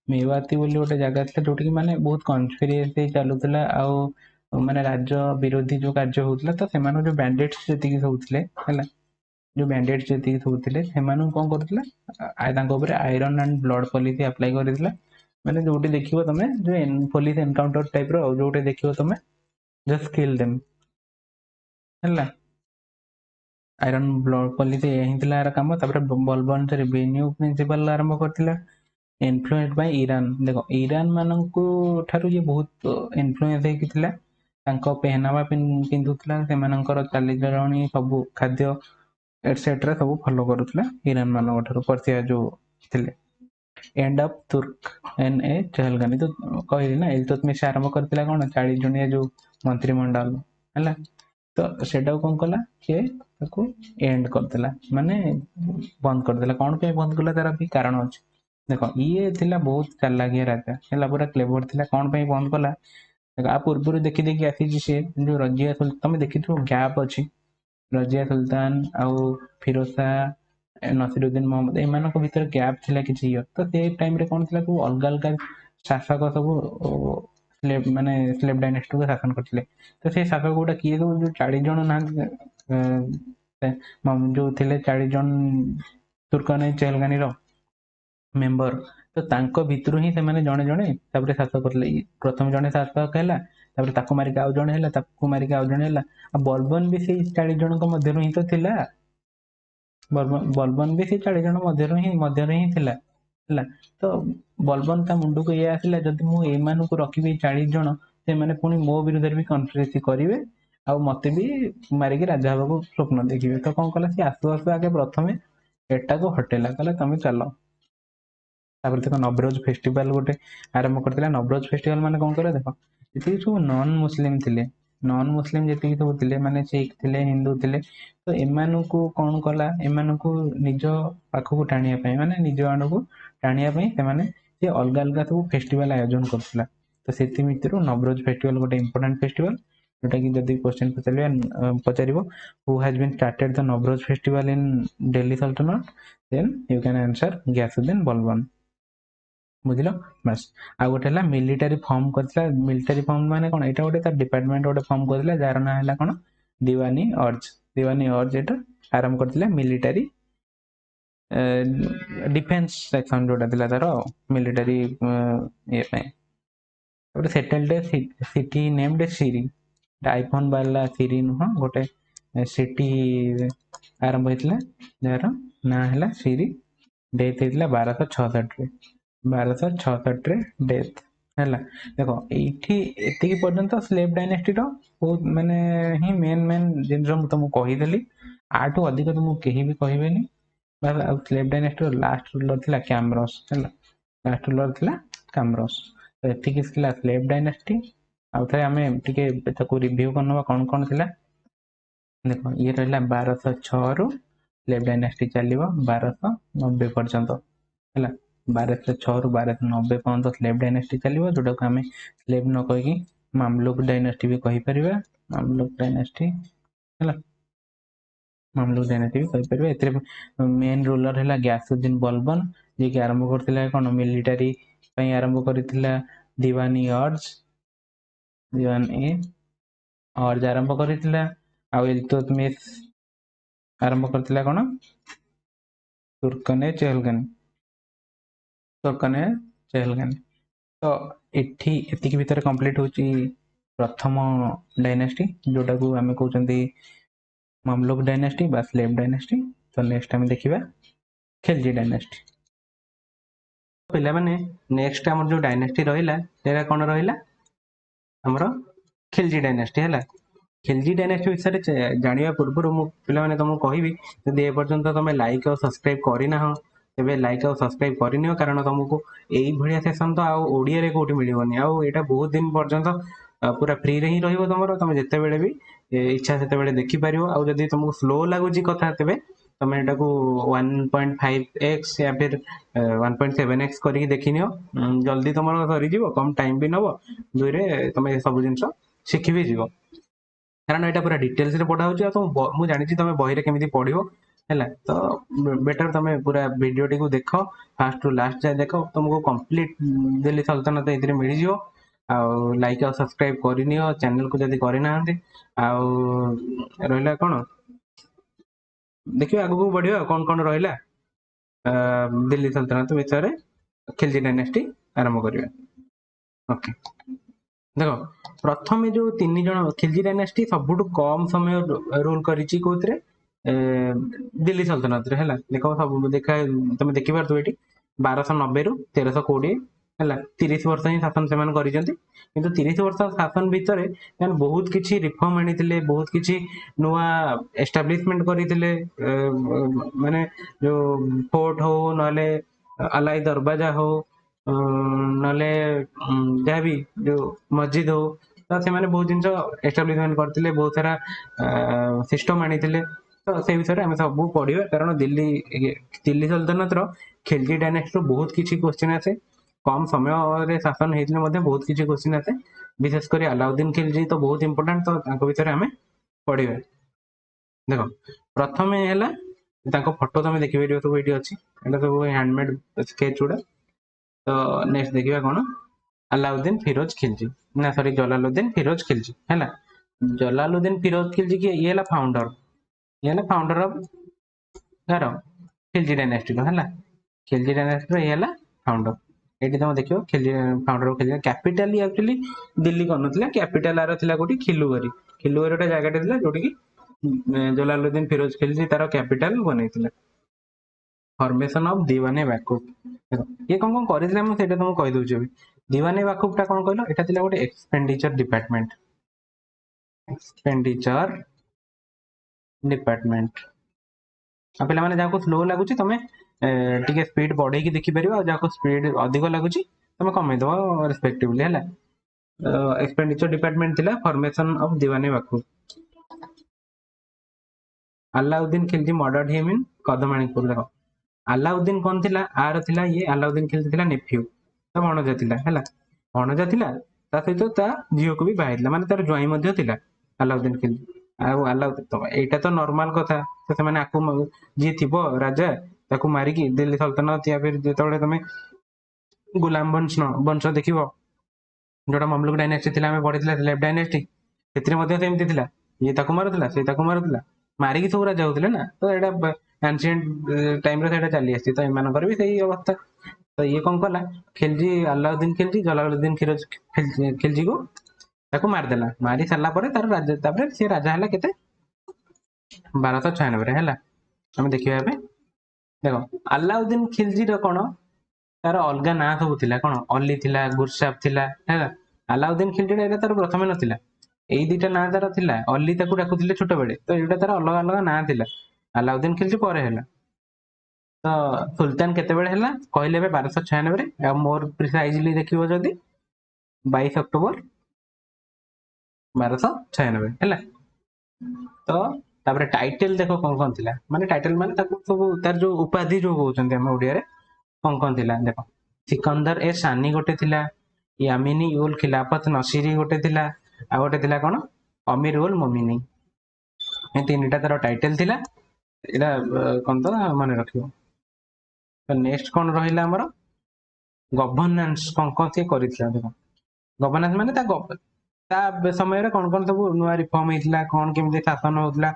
मेवाती बोली गोटे जगह था जोटि माने बहुत कन्स्पिरेसी चलुला, आ माने राज्य विरोधी जो कार्य होता, तो से जो बैंडेट्स जी सब थे है, जो बैंडेट्स जी सब थे से कौन कर iron and blood policy apply कर, माने जोटी देखिबो तमे जो पुलिस एनकाउंटर टाइप रो जोटे देखिबो तमे जस्ट किल देम है। आयरन ब्लड पॉलिसी यही थिला यार काम। तापर बलबन से रेवेन्यू प्रिंसिपल आरंभ करथिला, इन्फ्लुएंस बाय ईरान। देखो ईरान मानकु ठारू ये बहुत इन्फ्लुएंस हेकि थिला, तांको पहनावा पिंधुथिला, सेमानकर चालीचलणी सब खाद्य एटसेट्रा सब फॉलो करुथिला ईरान मानक ठारू, पर्सिया जो थिले। एंड ऑफ तुर्क एन ए चहलगानी, तो कहली ना इल्तुतमिश आरंभ करथिला कोन 40 जणिया जो मंत्रिमंडल है, तो सेटा कौन कला कि ताको एंड करदेला, माने बंद करदेला। कौन पे बंद कला तार भी कारण अछि। देखो ये थिला बहुत चालाकिया राजा है, पूरा क्लेवर थिला। कौन पे बंद कला, देखो आ पूर्व देखी देखी आसी से जो रजिया सुल्तान, तुम देखी गैप अच्छी रजिया सुल्तान आउ फिरोज शाह नसीरुद्दीन मोहम्मद एमान भीतर गैप थिला किछि इयर। तो से टाइम रे कौन थिला को अलग अलग शासक सब माने स्लेव डायनेस्टी को शासन करथिले। तो से शासक गोटा किए जो 40 जन ना जो थिले 40 जन तुर्कने चहलगानी रो मेंबर, तो तांको भितरु ही से माने जणे जणे तापर शासक करले। प्रथम जणे शासक हैला, तापर ताको मारिक आउ जणे हैला, ताको मारिक आउ जणे हैला। आ बलबन भी से 40 जन को मध्य ही तो थिला, बलबन भी से 40 जन मध्य ही थिला हैला। तो बलबन ता मुंडू को ये आसिला जदि मु ए मानु को रखिबी 40 जन, से माने पुनी मो विरुद्ध भी कन्स्पिरेसी करिवे आ मते भी मारिक राजा हबा को स्वप्न देखिबे। तो कोन कला से आसु आसु आगे प्रथमे एटा को हटेला, कहला तमे चलो। तापर देखो नवरोज फेस्टिवल गोटे आरंभ करथिला। नवरोज फेस्टिवल माने कोन करे, देखो जति सब नॉन मुस्लिम थिले, नॉन मुस्लिम जति सब थिले, माने सिख थिले, हिंदू थिले, तो एमानु को कोन कला, एमानु को निज पाखु टाणिया पई, माने निज आंड को टाणिया पई से माने से अलग अलग सब फेस्टिवल आयोजन करथिला। तो सेति मित्रु नवरोज फेस्टिवल गोटे इंपोर्टेंट फेस्टिवल, जोटा कि जदि क्वेश्चन पचारिबो who has been started the Nauroz festival in Delhi sultanate, then you can answer Ghiyasuddin Balban. बुझिल बस। आ गोटे है मिलिटारी फॉर्म करथिला। मिलिटारी फॉर्म माने कोन, एटा गोटे तार डिपार्टमेंट गोटे फॉर्म करथिला जार ना हैला कोन दीवानी अर्ज। दीवानी अर्ज एटा आरंभ करथिला मिलिटारी डिफेंस सेक्शन जोटा थिला तार मिलिटारी ये पे। और सेटल्ड सिटी नेम्ड सिरी, आईफोन वाला सिरी नुह, गोटे सिटी आरंभ होइथिला जार ना हैला सिरी। डेथ होइथिला 1266 रे, 1266 रे डेथ हैला। देखो एठी एतिकी पर्यंत स्लेव डायनेस्टी रो बहुत माने ही मेन जिनस मु तुमको कहिदेली, आठू अधिक तुमको केही भी कहबेनी। बस आ स्लेव डायनेस्टी रो लास्ट रूलर थिला कैमरस हैला, लास्ट रूलर थिला कैमरस। तो एतिकी थिला स्लेव डायनेस्टी। आ थरे हमें टिके ताको रिव्यू करनवा कोन कोन थिला। देखो ये रहा 1206 रु स्लेव डायनास्टी चलो 1290 पर्यंत है। 1206 रु 1290 पर्यंत स्लेव डायनास्टी चलो, जोटा को आम स्लेव न कहीकि मामलुक डायनास्टी भी कहीपर। मामलुक डायनास्टी है, मामलुक डायनास्टी भी कहीपर। मेन रूलर है ग्यासुद्दीन बलबन, जी कि आरंभ करथिला कोन मिलिटरी पई आरंभ करथिला दीवानी अर्ज, दीवानी अर्ज आरंभ करथिला। आ इल्तुतमिश आरंभ करथिला कोन तुर्कने चहलगान, तुर्कने चहलगान। तो एठी एतिक भीतर कंप्लीट होची प्रथम डायनास्टी, जोटा को आमे कहउचंती मामलुक डायनास्टी बा स्लेव डायनास्टी। तो नेक्स्ट हम देखिबा खिलजी डायनास्टी। पिला माने नेक्स्ट हमर जो डायनास्टी रहिला सेरा कोन रहिला हमरो खिलजी डायनास्टी है। खिलजी डायनास्टी विषय जानिया पूर्व मु पिला माने तुमको कहबी जदि ए पर्यंत तुम लाइक और सब्सक्राइब करना हो तेबे लाइक और सब्सक्राइब करनियो, कारण तुमको एई भलिया सेशन तो आ ओडिया रे कोठी मिलिबनी। आ एटा बहुत दिन पर्यंत पूरा फ्री रे ही रहिबो तुमरो, तुम जते बेले भी इच्छा सेते बेले देखि परियो। आ जदि तुमको स्लो लागुची कथा तेबे तुम एटा को 1.5x या फिर 1.7x करके देखिनियो, जल्दी तुमरो सरी जीवो, कम टाइम भी नबो, दुई रे तुम सब जिंस शिखि भी जीवो। कारण यहाँ पूरा डिटेल्स रे पढ़ा होची। तो मु जानि छी तुम बही रे केमिति पढ़िबो हैला। तो बेटर तुम पूरा वीडियो टी को देखो फास्ट टू लास्ट जाए देखो, तुमको कंप्लीट दिल्ली सल्तनत इधर मिल जिवो। आ लाइक और सब्सक्राइब करनियो चैनल को जदि करि नाहंती। आ रहला कोन देखियो आगु को बढ़ियो कोन कोन रहला दिल्ली सल्तनत विषय खिलजी डायनेस्टी आरंभ करिया। ओके देखो प्रथम जो 3 जन खिलजी डायनेस्टी सबुठ कम समय रूल करिची कोथरे दिल्ली सल्तनत रे हैला। देखो सब देखा तुम देखि पारतो एठी 1290 रु 1320 हैला 30 वर्ष ही शासन सेमान करिसेंती। किंतु 30 वर्ष शासन भितरे बहुत किछि रिफॉर्म आनिथिले, बहुत किछि नुआ एस्टैब्लिशमेंट करिथिले। माने जो फोर्ट हो नले अलाई दरवाजा हो नले जहाँ भी जो मस्जिद हो, तो से माने बहुत जिनस एस्टाब्लिशमेंट करथिले, बहुत सारा सिस्टम आनिथिले। तो से विषय आम सब पढ़िबा, कारण दिल्ली दिल्ली सल्तनत रो खिलजी डायनेस्टी बहुत किछि क्वेश्चन आसे। कम समय रे शासन हेतले मध्ये बहुत किछि क्वेश्चन आसे, विशेष कर अलाउद्दीन खिलजी तो बहुत इंपोर्टेंट। तो तांको विषय आम पढ़िबा। देखो प्रथम हैला तांको फोटो तुम देखि परियो, सब एठी अछि, एटा सब हैंडमेड स्केच उडा। तो नेक्स्ट देखिबा कोन अलाउद्दीन फिरोज खिलजी ना सॉरी जलालुद्दीन फिरोज खिलजी हैला। जलालुद्दीन फिरोज खिलजी के ये फाउंडर, ये फाउंडर ऑफ यार खिलजी डायनेस्टी रो हैला। खिलजी डायनेस्टी रो ये फाउंडर। एठी तुम देखियो Khilji founder of Khilji capital actually Delhi करनथिला, कैपिटल आरो थिला कोठी खिलुगरी। खिलुगरी टा जगह थिला जोठी कि जलालुद्दीन फिरोज खिलजी तार कैपिटल बनैथिला। फॉर्मेशन ऑफ दीवाने वाकुफ, ये कौन करें मुझे तुमको कही दूसरी अभी। दीवाने वाकुफ टा कौन कहल, एटा थिला गोटे एक्सपेंडिचर डिपार्टमेंट, एक्सपेंडिचर डिपार्टमेंट। आ पे मैंने जहाँ स्लो लगुच तुम टे स्पीड बढ़े देखी पार, जहाँ स्पीड अधिक लगुच तुम कमे दब रेस्पेक्टिवली है। एक्सपेंडिचर डिपार्टमेंट थिला formation of Diwan-e Waquf. Alauddin Khilji murdered him in Kadamanikpur. देखो अलाउद्दीन कौन थिला, आर थिला ये अलाउद्दीन खिलजी थिला नेफ्यू, तो भणजा थिला हैला। भणजा थिला ता सहित ता झियो को भी बाहाइला, माने तार ज्वाई मध्ये थिला अलाउद्दीन खिलजी। आ अलाउद्दीन तो एटा तो नॉर्मल कथा, तो से माने आकु जी थिबो राजा ताकू मारी की दिल्ली सल्तनत या फिर जेतबेले तमे गुलाम वंश देखिबो, जोटा ममलुक डायनेस्टी थिला हमें पढ़िथिला स्लेव डायनेस्टी, सेतरे मध्ये सेमति थिला। ये ताकू मारुथिला से ताकू मारुथिला, मारी की सब राजा होथिले ना। तो एटा एंशिएंट टाइम रे सेटा चली आसी, तो एमानकर भी सही अवस्था। तो ये कौन कला खिलजी अलाउद्दीन खिलजी जलालुद्दीन फिरोज खिलजी को ताकू मार देला। मारी सारला परे तार राजा, तापर से राजा हला केते 1296 रे हला। हम देखिबा एबे देखो अलाउद्दीन खिलजी रो कोन तार अलगा ना सब थिला, कोन अली थिला, गुरसाब थिला हैला। अलाउद्दीन खिलजी एटा तार प्रथमे नथिला, एई दुईटा ना तार थिला। अली ताकू डाकुथिले छोट बेले, तो एटा तार अलग अलग ना थिला। अलाउद्दीन खिलजी परे हैला। तो सुल्तान केते बेले हैला कहले बे 1296 रे। आ मोर प्रिसाइजली देखिबो जदी 22 अक्टोबर 1296 हैला। तो तापर टाइटल देखो कौन थिला माने टाइटल माने ताको सब तार जो उपाधि जो कहउचंती हम ओडिया रे कौन थिला देखो सिकंदर ए सानी गोटे थिला यामिनी उल खिलाफत नसीरी गोटे थिला आ गोटे थिला कोन अमीर उल मोमिनी ए तीनटा तार टाइटल थिला एला कोन तो माने रखियो तो नेक्स्ट कोन रहिला हमर गवर्नेंस कौन से करिथिला देखो गवर्नेंस माने ता समय रे कौन सब नुआ रिफॉर्म हेतिला कौन केमते शासन होतला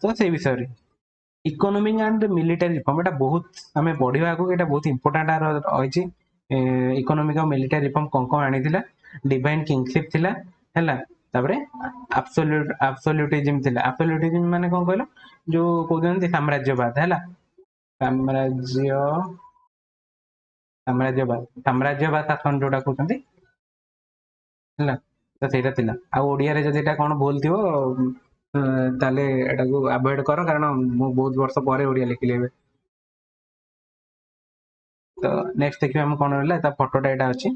तो से विषय रे इकोनॉमिक एंड मिलिटरी रिफॉर्म एटा बहुत हमें पढ़िबा को एटा बहुत इंपोर्टेंट रहिछि इकोनॉमिक और मिलिटरी रिफॉर्म कौन आनिथिला डिवाइन किंगशिप थिला हैला तापरे एब्सोल्यूटिज्म थिला एब्सोल्यूटिज्म माने कौन कहलो जो कहउछन साम्राज्यवाद हैला साम्राज्यवाद शासन जोटा कहउछन हैला तो सेटा थिला आ ओडिया रे जदि एटा कोन भूल थिवो ताले एटा को अवॉइड करो कारण मु बहुत वर्ष परे ओडिया लिखिले तो नेक्स्ट देखिए हम कोन रहला ता फोटोटा एटा अछि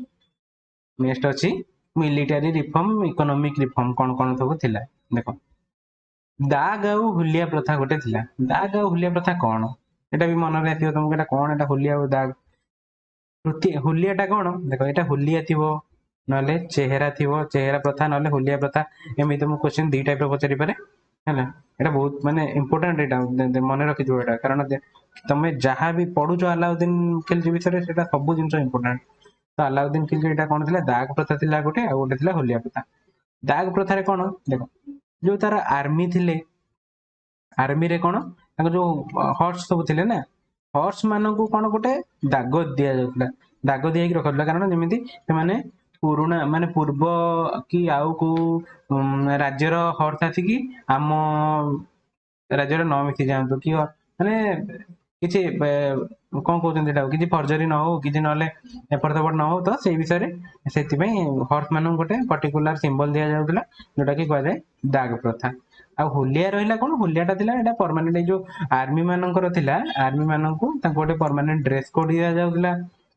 नेक्स्ट अछि मिलिटरी रिफॉर्म इकोनॉमिक रिफॉर्म कोन सब थिला देखो दाग आ हुलिया प्रथा गोटे थिला दाग आ हुलिया प्रथा कोन एटा भी मन रे आथियो तुमको एटा कोन एटा हुलिया आ दाग हुलियाटा कोन देखो एटा हुलिया थिवो नले चेहरा प्रथा नले हुलिया प्रथा एमिति तुम क्वेश्चन दी टाइप रो पचरी पारे हैला एटा बहुत माने इंपोर्टेंट एटा मन रखि जो एटा कारण तमे जहां भी पढुचो अलाउद्दीन खिलजी विषय सेटा सब जिंस इंपोर्टेंट तो अलाउद्दीन खिलजी एटा कोन थिला दाग प्रथा थिला गोटे आ गोटे थिला हुलिया प्रथा दाग प्रथा रे कोन देखो जो तार आर्मी थिले आर्मी रे कोन ताको जो हॉर्स सब थिले ना हॉर्स मानकू कोन गोटे दाग दिया जाउतला दाग दिया कि रखला कारण जेमिति से माने पुराना माने पूर्व कि आउ को राज्यर हॉर्स आसी कि आम राज्यर न मिसी जातु कि माने किछि कौन कहते किसी फर्जरी न हो कि एपट सेपट न हो तो से विषय से हॉर्स मान गोटे पर्टिकुलर सिंबल दि जाऊला जोटा कि कह जाए दाग प्रथा आ हुलिया रहा कौन हुलियाटा था परमानेंट जो आर्मी मानकर आर्मी मानक गोटे परमानेंट ड्रेस कोड दि जाऊला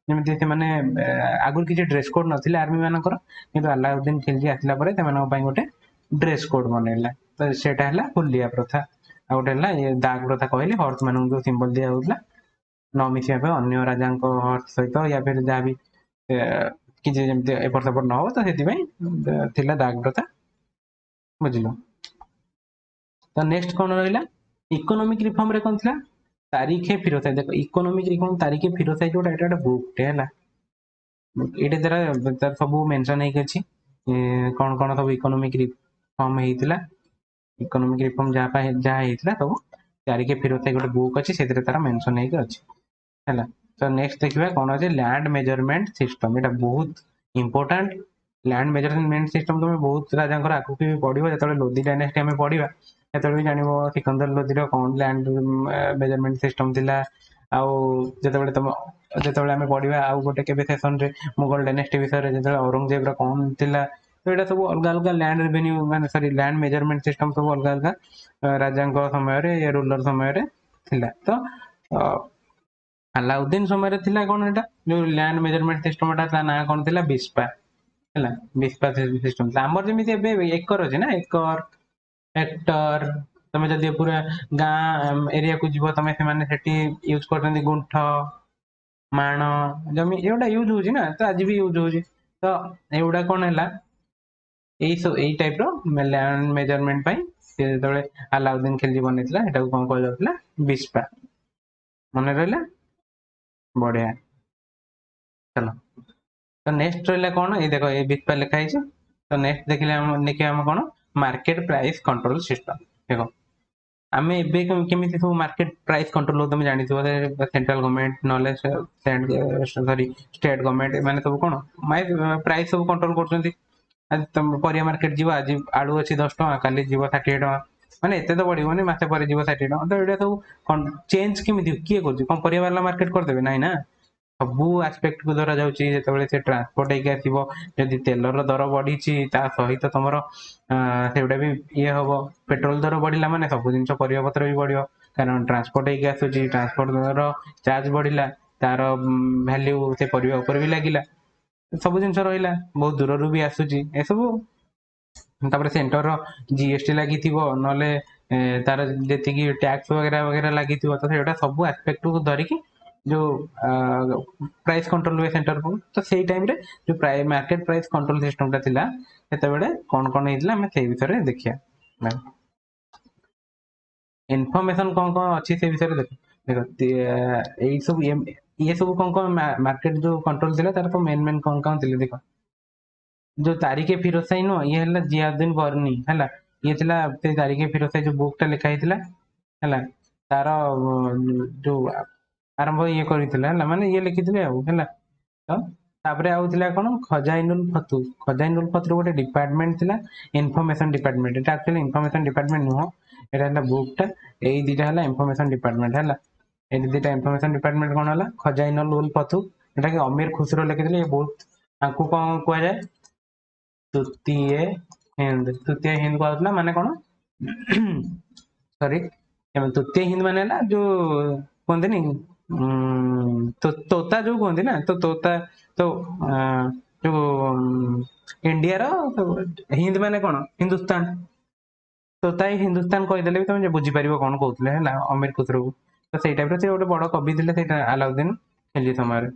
जमी से आगुरी किसी ड्रेस कोड ना आर्मी मानकर कि अलाउद्दीन खिलजी आसला गोटे ड्रेस कोड बनैला तो सेटा है हुलिया प्रथा आ गोटे है दाग प्रथा कहले हॉर्स मान जो सिंबल दि जाऊला न मिसा अन्य राजा हॉर्स सहित या फिर जहाँ भी किसी जमी एपट सेपट न हो तो से दाग प्रथा बुझल तो नेक्स्ट कौन रहा इकोनॉमिक रिफॉर्म रे कौन था तारीखे फिरोसाई देखो इकोनॉमिक रिफॉर्म तारीखे फिरोसाई जोटा एटा बुकटे है ये द्वारा सब मेंशन है कौन कौन सब इकोनॉमिक रिफॉर्म होता इकोनॉमिक रिफॉर्म जहाँ होता सब तारीखे फिरोसाई गोटे बुक अच्छी से तार मेंशन है तो नेक्स्ट देखिए कौन अच्छे लैंड मेजरमेंट सिस्टम ये बहुत इंपोर्टेंट लैंड मेजरमेंट सिस्टम तुम बहुत राजा आगू भी पढ़ो जो लोधी डायनेस्टी आम पढ़ा जो भी जान सिकंदर लोधी कौन लैंड मेजरमेंट सिस्टम थी आते तुम जो आम पढ़ा आउ गोटे के सेसन रे मुगल डायनेस्टी विषय जो औरंगजेब कौन थी तो यहाँ सब अलग अलग लैंड रेवेन्यू मान सॉरी लैंड मेजरमेंट सिस्टम सब अलग अलग राजा समय रूलर समय तो अलाउद्दीन समय कौन एटा जो लैंड मेजरमेंट सिस्टम ना कौन थी बिस्पा है बिस्पा सिस्टम आमर जमी एकर अच्छे ना एकर हेक्टर तुम जब पूरा गाँ एरिया को जीव तुम से यूज कर गुंठ माण जमी एगुड़ा यूज हो तो आज भी यूज हो तो एगुड़ा कौन है यही टाइप लैंड मेजरमेंट जो अलाउद्दीन खिलजी बनी कौन कह बिस्पा मन रहा बढ़िया चलो तो नेक्स्ट रहा कौन ये देखो ये बिस्पा लिखाई तो नेक्स्ट देखिए आम कौन मार्केट प्राइस कंट्रोल सिस्टम देखो आम एवं केमी सब मार्केट प्राइस कंट्रोल तुम जानी central government knowledge sorry state government माने सब कौन प्राइस सब कंट्रोल कर तुम परिया मार्केट जीव आज आलू अच्छी 10 टका काली जीव 60 टका माने एते तो बढ़िबनी मासे पर जीव 60 टका तो एटा सब चेंज केमी किए कर कौन परिया वाला मार्केट करदेवे ना ना सबू आस्पेक्ट को धरा जाउची जेतेबेले से ट्रांसपोर्ट होके आसीबो जदि तेलर दर बढ़ी ता सहित तुमर सेगुड़ा भी ये हम पेट्रोल दर बढ़ला माने सब जिन परिया पत्र भी बढ़ियो कारण ट्रांसपोर्ट होके आसुची ट्रांसपोर्ट दर चार्ज बढ़ला तार वैल्यू से परिया ऊपर भी लागिला सब जिन रहा बहुत दूर भी आसूची ए सब तापर सेंटर जीएसटी लगी ना तार जी टैक्स वगैरह वगैरह लगी तो सब एस्पेक्ट को धरिकी जो प्राइस कंट्रोल हुए सेंटर को तो सही टाइम रे जो मार्केट प्राइस कंट्रोल सिस्टम था कौन कौन होता आम से विषय में देखिए इनफॉरमेशन कौन कौन अच्छी से विषय देख देख यही सब ये सब कौन कौन मार्केट जो कंट्रोल थी तार तो मेन मेन कौन कौन थे देख जो तारिके फिरोज शाही नुह ये है जियाउद्दीन बर्नी है ये से तारिके फिरोज शाही जो बुकटा लिखाई है तार जो आरंभ ये करते माने ये लिखी है तो तापरे आउला कौन खजाइनुल फतु खजाइनुल फतुर गोटे डिपार्टमेंट थिला इनफॉरमेशन डिपार्टमेंट एटा एक्चुअली इनफॉरमेशन डिपार्टमेंट नुह एटा है बुकटा एई दिटा है इनफॉरमेशन डिपार्टमेंट है ए दिटा इनफॉरमेशन डिपार्टमेंट कौन है खजाइनुल फतु एटा कि अमीर खुसरो लिखिଥିଲେ ये बहुत आपको कौन कह जाए तृतीय हिंद कहला माने कौन सॉरी तृतीय हिंद माने जो कहते नहीं तो तोता जो कहते ना तो तोता तो जो इंडिया रो हिंद माने कौन हिंदुस्तान तोता ही हिंदुस्तान कहीदेले भी तुम बुझीपार कौन कहते हैं अमीर खुसरो तो सही टाइप से गोटे बड़ कवि थे अलाउद्दीन खिलजी समय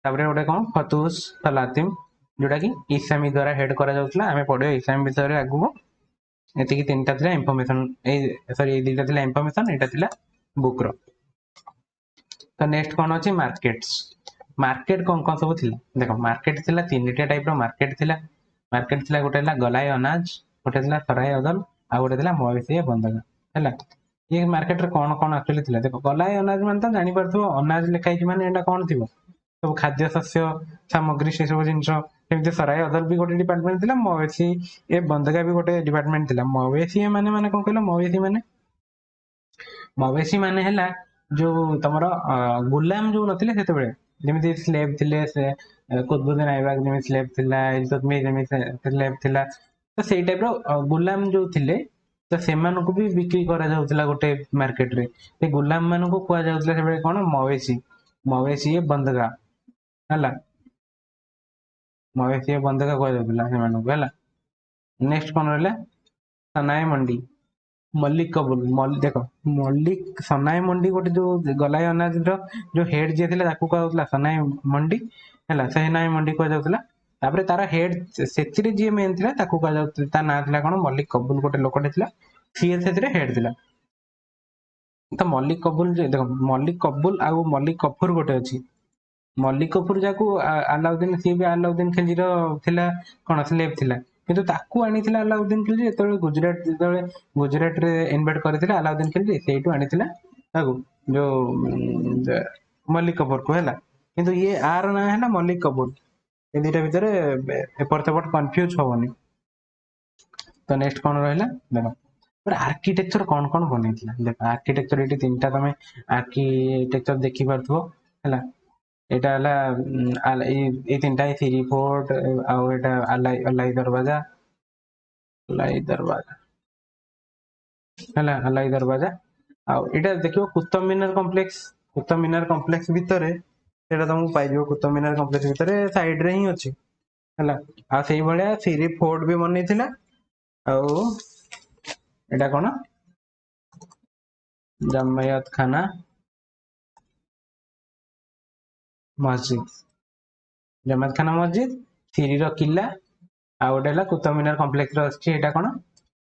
तापर गोटे कौन फतुस तलातिम जोटा कि इस्लामी द्वारा हेड करा आम पढ़े इस्लामी विषय में आगू ये तीन टा इनफॉरमेशन सॉरी दीटा थी इनफॉरमेशन यहाँ थी बुक रो तो नेक्स्ट कौन अच्छे मार्केट्स मार्केट कौन कौन सब थी देख मार्केट थी तीन टाइप मार्केट थी मार्केट थी गोटे गलाय अनाज गोटे सराय अदल आ गोटे मवेशी बंधक है ये मार्केट रे कौन कौन एक्चुअली थी देख गलाय अनाज मान तो जापर अनाज लिखाई माने एटा कौन थी सब खाद्य शस्य सामग्री से सब जिन सराय अदल भी गोटे डिपार्टमेंट थी मवेशी ए बंधका भी गोटे डिपार्टमेंट थी मवेशी माने कौन कहल मवेशी माने है जो तुम गुलाम जो नथिले सेते जमी स्लेब थे से कुतुबुद्दीन ऐबक जमी स्लेब थिला इल्तुतमिश जमी स्लेब थिला तो सही टाइप रो गुलाम जो थिले तो से भी बिक्री करा जाउतला गोटे मार्केट रे से गुलाम मान को कुआ जाउतला से कौन मवेशी मवेशी बंधका है मवेशी बंधका कुआ जाउतला से मानू है नेक्स्ट कौन रहा सनाय मंडी मल्लिक कबूल देख मल्लिक सनाय मंडी गोटे जो गलाय अनाज जो हेड जी थी कहला सनाय मंडी है सनाय मंडी कह तार हेड से जी मेन थी कह ना था कौन मल्लिक कबूल गोटे लोकटे सी हेड थी तो मल्लिक कबूल देख मल्लिक कबूल आ मल्लिक कफूर गोटे अच्छी मल्लिक कफूर जाकू अलाउद्दीन सी भी अलाउद्दीन खिलजी कौन स्लेब थी किंतु ताकू आनी अलाउद्दीन खिलजी जो गुजरात रे इन्वेट करते अलाउद्दीन खिलजी से आनी जो मल्लिक कफूर को है किंतु ये आर ना है मल्लिक कबूल ये दुटा भितर एपट सेपट कन्फ्यूज हेनी तो नेक्स्ट कौन रहा देख आर्किटेक्चर कौन कौन बन देख आर्किटेक्चर ये तीन टा तुम आर्किटेक्चर देखी पार्थो है ये तीन टा थ्री फोर्ट आटा अलाई दरवाजा है अलाई दरवाजा आटा देखो कुतुब मीनार कम्प्लेक्स भितर तुमको पाई कुतुब मीनार कम्प्लेक्स भितर साइड रे ही अच्छी है आ से भाया थ्री फोर्ट भी बनई एटा कौन जमायत खाना मस्जिद जमायत खाना मस्जिद थ्री रो किला आ गोटे कुतुब मीनार कम्प्लेक्स अच्छी कौन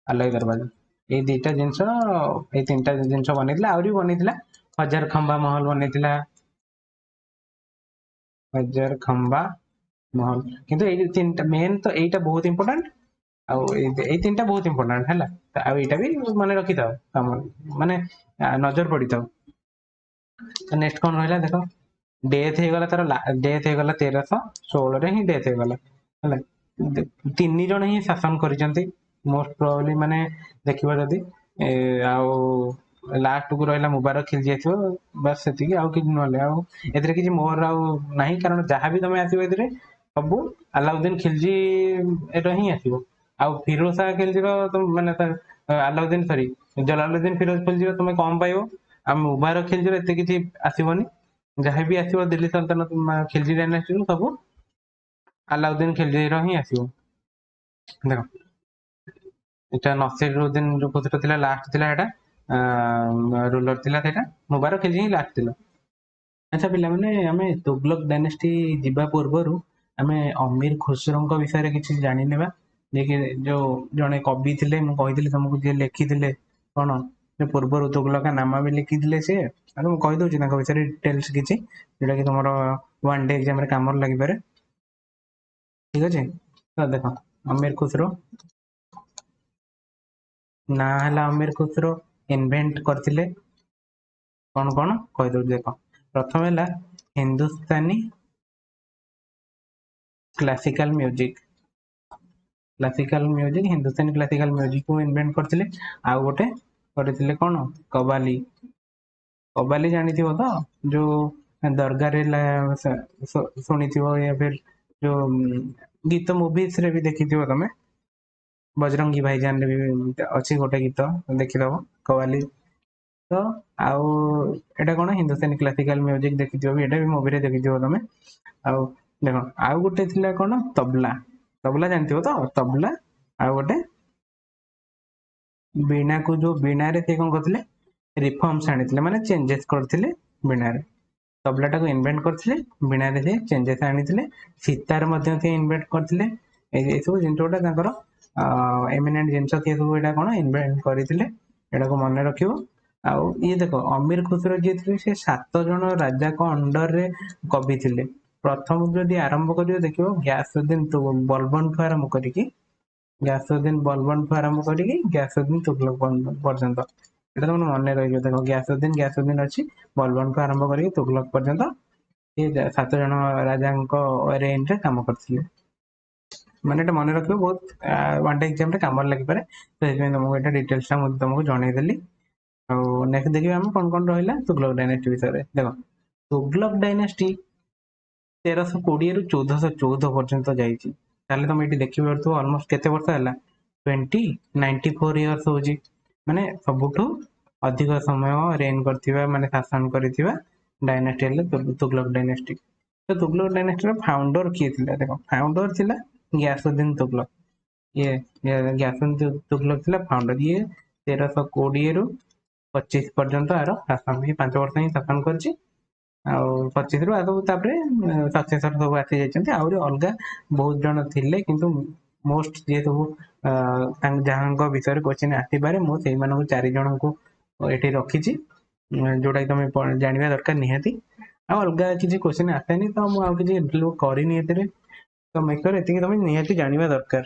अलाई दरवाजा ये दुटा जिनस ये तीन टा जिनस बनई आहरी बनई हजार खंबा महल बनई हजार खंबा महल किंतु ये तीन मेन तो यहीटा बहुत इंपोर्टेंट तीन टा बहुत इंपोर्टेंट है आईटा भी मन रखी था माने नजर पड़ी था तो नेक्स्ट कौन रहा देख डेथ हो गला तार डेथ हो गला 1316 रे ही डेथ हो गला है तीन जन ही शासन करिसेंती मोस्ट प्रोबेबली माने देखिबा जदी लास्ट को रहा मुबारक खिलजी आसो बस से आउ कि ना मोर आई कारण जहाँ भी तुम आसो ए सब अलाउद्दीन खिलजी ही आसो आ फिरोज शाह खिलजी मैंने अलाउद्दीन सॉरी जलालुद्दीन फिरोज खिलजी तुम कम पाइब आ मुबारक खिलजी एत कि आसबनी जहाँ भी आसो दिल्ली सल्तनत खिलजी डायनेस्टी सब अलाउद्दीन खिलजी ही आसो देख এটা नसीरुद्दीन जो खुसरो थिला लास्ट थिला एटा रूलर थिला सेटा मुबारक खिलजी ही लास्ट थिला। अच्छा पिला माने आमे तुगलक डायनेस्टी जिबा पूर्वरु आमे अमीर खुसरो विषय रे किछि जानि नेबा जे कि जो जने कवि थिले मु कहिथिले तुमको जे लिखिथिले कोन जे पूर्वरु तुगलक नाम भी लिखिथिले से अरे मु कहि दोछि ताको विषय रे डिटेल्स किछि जेटा कि तुमरो वन डे एग्जाम रे काम लागि पारे। ठीक अछि तो देखो अमीर खुसरो ना हला अमीर खुसरो इन्वेंट करथिले कौन कौन कहि दो देखो प्रथम है हिंदुस्तानी क्लासिकल म्यूजिक हिंदुस्तानी क्लासिकल म्यूजिक को इन्वेंट करथिले। आ गोटे करथिले कौन कव्वाली कव्वाली जानी थी तो जो दरगार शुणी थी या फिर जो गीत मूवीज रे भी देखी थी तमें बजरंगी भाईजान रे भी अच्छी गोटे गीत देखीदब कव्वाली तो आउ एटा कौन हिंदुस्तानी क्लासिकल म्यूजिक देखी भी एटा भी मूवी रे देखी तमें आउ देखो आउ गोटे थिला कौन तबला तबला जानथिबो तो तबला आउ गोटे बीणा को जो बीणा रे से कोन करथिले रिफॉर्म्स आनिथिले माने चेंजेस करथिले बीणा रे तबला टाको इन्वेंट करथिले बीणा रे से चेंजेस आनिथिले सितार मध्ये से इन्वेंट करथिले ए सब जिनटोटा तांकर एमिनेंट जिंस के सब एटा कोन इन्वेंट करथिले एटा को मन रखिबो। आउ ये देखो अमीर खुसरो जे थे से 7 जन राजा को अंडर रे कवि थिले प्रथम जदि आरंभ करियो देखियो गयासुद्दीन बलबन ठू आरंभ करिकी गयासुद्दीन बलबन ठू आरंभ करिकी गयासुद्दीन तुगलक पर्यंत एटा तुम मन रहियो देखो गयासुद्दीन अछि बलबन ठू आरंभ करिकी तुगलक पर्यंत ये 7 जन राजा को रेन रे काम करथिले माने एटा मन रखियो बहुत वन डे एग्जाम रे काम लागि पारे तो एमे तुमको एटा डिटेल्स तुमको जणाई देली। और नेक्स्ट देखिए हम कौन कौन रहा तुगलक डायनेस्टी विषय देखो तुगलक डायनेस्टी 1320 रु 1414 पर्यंत जाइए तुम ये देखी पार्थ अलमोस्ट केते वर्ष है 94 इयर्स हो माने सबुठू अधिक समय रेन करथिबा माने शासन करथिबा डायनेस्टी तुगलक डायनेस्टी। तो तुगलक डायनेस्टी फाउंडर किए थिला देखो फाउंडर थिला गयासुद्दीन तुगलक ये गयासुद्दीन तुगलक थिला फाउंडर ये 1320 रु 25 पर्यंत आर शासन ही 5 वर्ष ही शासन करछि आ 25 रु आगो तापरे सक्सेसर सब आसी जाइछन्ती आउरी अलगा बहुत जन थिले किंतु मोस्ट जे सब जहां विषय क्वेश्चन आसी पारे मो सेही मानको 4 जन को एठी रखिछि जोटा तुम जानवा दरकार निहाती आ अलगा किसी क्वेश्चन आसेनी तो मु आ किसी इंक्लूड करिनी एतरे तो मेक श्योर एतिकी तुम निहाती जानवा दरकार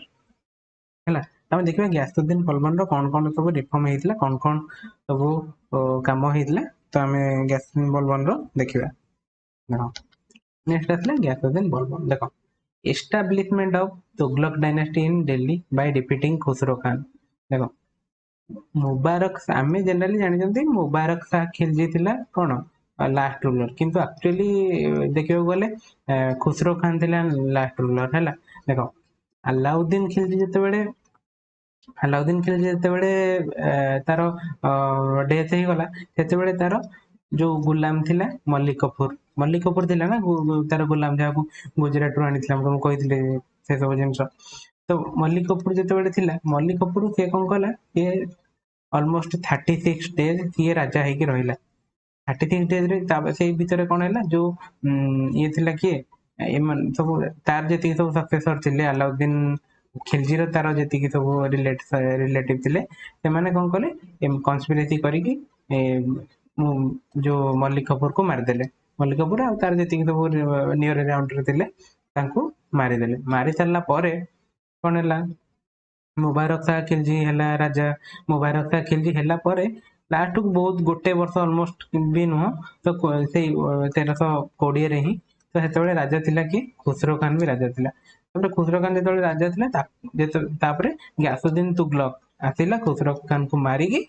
है तमें देखिए गयासुद्दीन बलबन कौन कौन सब रिफॉर्म होता कौन कौन सब कम होता तो आम गयासुद्दीन बलबन देखा नेक्स्ट आसला गयासुद्दीन बलबन देख establishment of Tughlaq dynasty in Delhi by defeating Khusro Khan देख मुबारक आम जनरली जानते मुबारक शाह खिलजी थिला कौन लास्ट रूलर किंतु एक्चुअली देखा गले खुसरो खान थिला लास्ट रूलर है देख अलाउद्दीन खिलजी जिते अलाउद्दीन खिलजी जिते तार डेथ हो गला से तार जो गुलाम थिला मल्लिक कपूर थिला ना तार गुलाम जहाँ गुजरात रू आनी तुमको कही से सब जिन तो मल्लिक कपूर जिते थिला मल्लिक कपूर सी कौन कला ये अलमोस्ट 36 डेज सी राजा होगी रहा 36 डेज से भितर कौन है जो ये थिला किए सब तार जी सब सक्सेसर थे अलाउद्दीन खिलजी तार जी सब रिलेटिव थे से कौन कले कन्स्पिरेसी करिकी जो मल्लिक कपूर को मारिदेले मल्लिक कपूर आ तार जी सब नियर अराउंड थे मारिदेले मारी सारा पर कौन है मुबारक शाह खिलजी है राजा मुबारक शाह खिलजी है लास्ट को बहुत गोटे वर्ष अलमोस्ट भी नुह तो से 1320 ही तो से राजा थिला कि खुसरो खान भी राजा थिला खुसरो खान जो राजा थिला गयासुद्दीन तुगलक आसिला खुसरो खान को मारिकी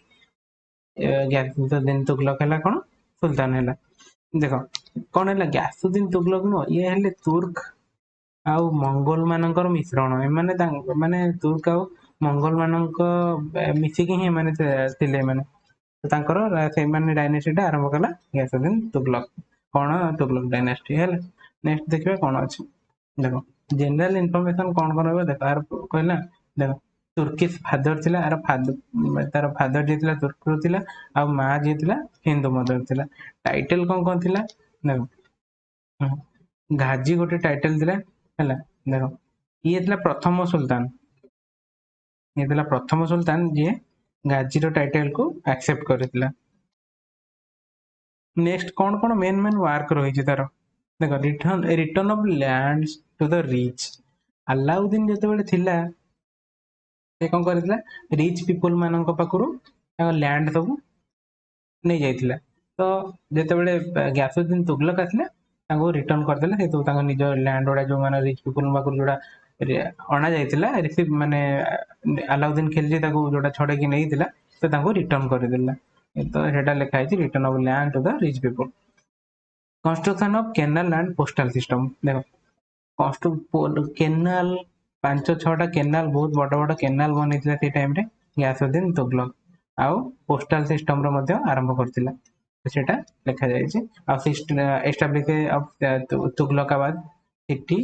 गयासुद्दीन तुगलक है कौन सुल्तान है देख कौन है गयासुद्दीन तुगलक नुह ये हेले तुर्क आउ मंगोल मानकर मिश्रण एमाने माने तुर्क आउ मंगोल मानक मिसिकी ही माने थिले माने तो तांकर से माने डायनेस्टी टा आरंभ कला गयासुद्दीन तुगलक कौन तुगलक डायनेस्टी है नेक्स्ट देखिए कौन अच्छे देखो जनरल इनफॉरमेशन कौन कौन देखो यार कहला देखो तुर्किश फादर थिला आर फादर तार फादर जे थिला तुर्क थिला आ मां जे थिला हिंदू मदर थिला टाइटल कोन थिला देखो घाजी गोटे टाइटल थिला हैला देखो ये थिला प्रथम सुल्तान ये थिला प्रथम सुल्तान जे गाजी रो टाइटल को एक्सेप्ट करथिला नेक्स्ट कौन कौन मेन मेन वर्क रही तार देखो return of lands to the rich Alauddin जेतेबेले थिला से कौन करथिला रिच पीपल मानक पाखरु लैंड सब नहीं जाइथिला तो जेतेबेले गयासुद्दीन तुगलक आथिला ताको रिटर्न करदेला से तो ताको निज लैंड ओडा जो माने रिच पीपल पाखरु जोडा अणा जाइथिला रिसीव माने अलाउद्दीन खिलजी ताको जोडा छडे कि नैथिला तो ताको रिटर्न करदेला तो हेटा लिखा है return of land to the rich people construction of canal and postal system देखो कैनाल 5-6टा कैनाल बहुत बड़ बड़ कैनाल बनैतिला से टाइम रे गयासुद्दीन तुगलक आउ पोस्टल सिस्टम रो मध्ये आरंभ करथिला सेटा लिखा जाय छै आ establish of Tughlakabad city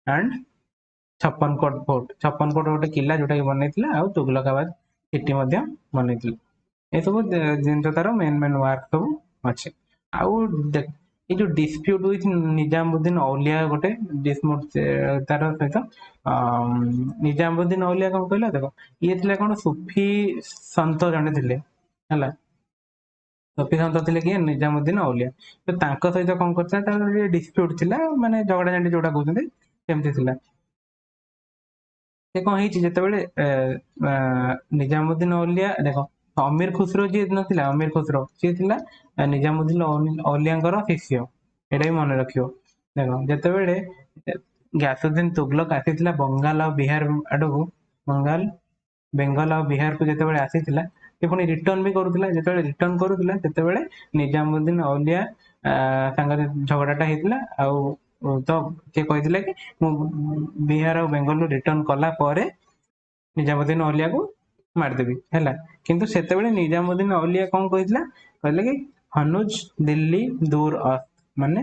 and 56 fort 56 गोटे किला जोटा कि बनैतिला आ तुगलकाबाद सिटी मध्ये बनैतिला ए सब जिन तार मेन मेन वर्क सब अच्छे आउ ये जो डिस्प्यूट विथ निजामुद्दीन औलिया गोटे डिस्प्यूट तार सहित निजामुद्दीन औलिया कौन कहला देखो ये थिला कौन सूफी संत जने थिले हला सूफी संत थिले कि निजामुद्दीन औलिया तो तांको सहित कौन करता तार डिस्प्यूट थिला माने झगड़ा झांटी जोटा कहउछन्ते सेमति थिला से कौन है जितेबले निजामुद्दीन औलिया देखो अमीर खुसरो जी नथिला अमीर खुसरो सी थिला निजामुद्दीन औलिया शिष्य एटा भी मन रखियो देखो जितेबले गयासुद्दीन तुगलक आसीथिला बंगाल और बिहार आडू बंगाल बेंगल और बिहार को जितेबले आसीथिला से पुणी रिटर्न भी करूथिला जितेबले रिटर्न करूथिला सेतेबले निजामुद्दीन औलिया संगे झगड़ाटा हेतिला आउ तो से कही कि बिहार और बेंगल रिटर्न कला परे निजामुद्दीन औलिया को मारदेवी है किंतु सेतेबेले निजामुद्दीन औलिया कौन कहले कि हनुज दिल्ली दूर माने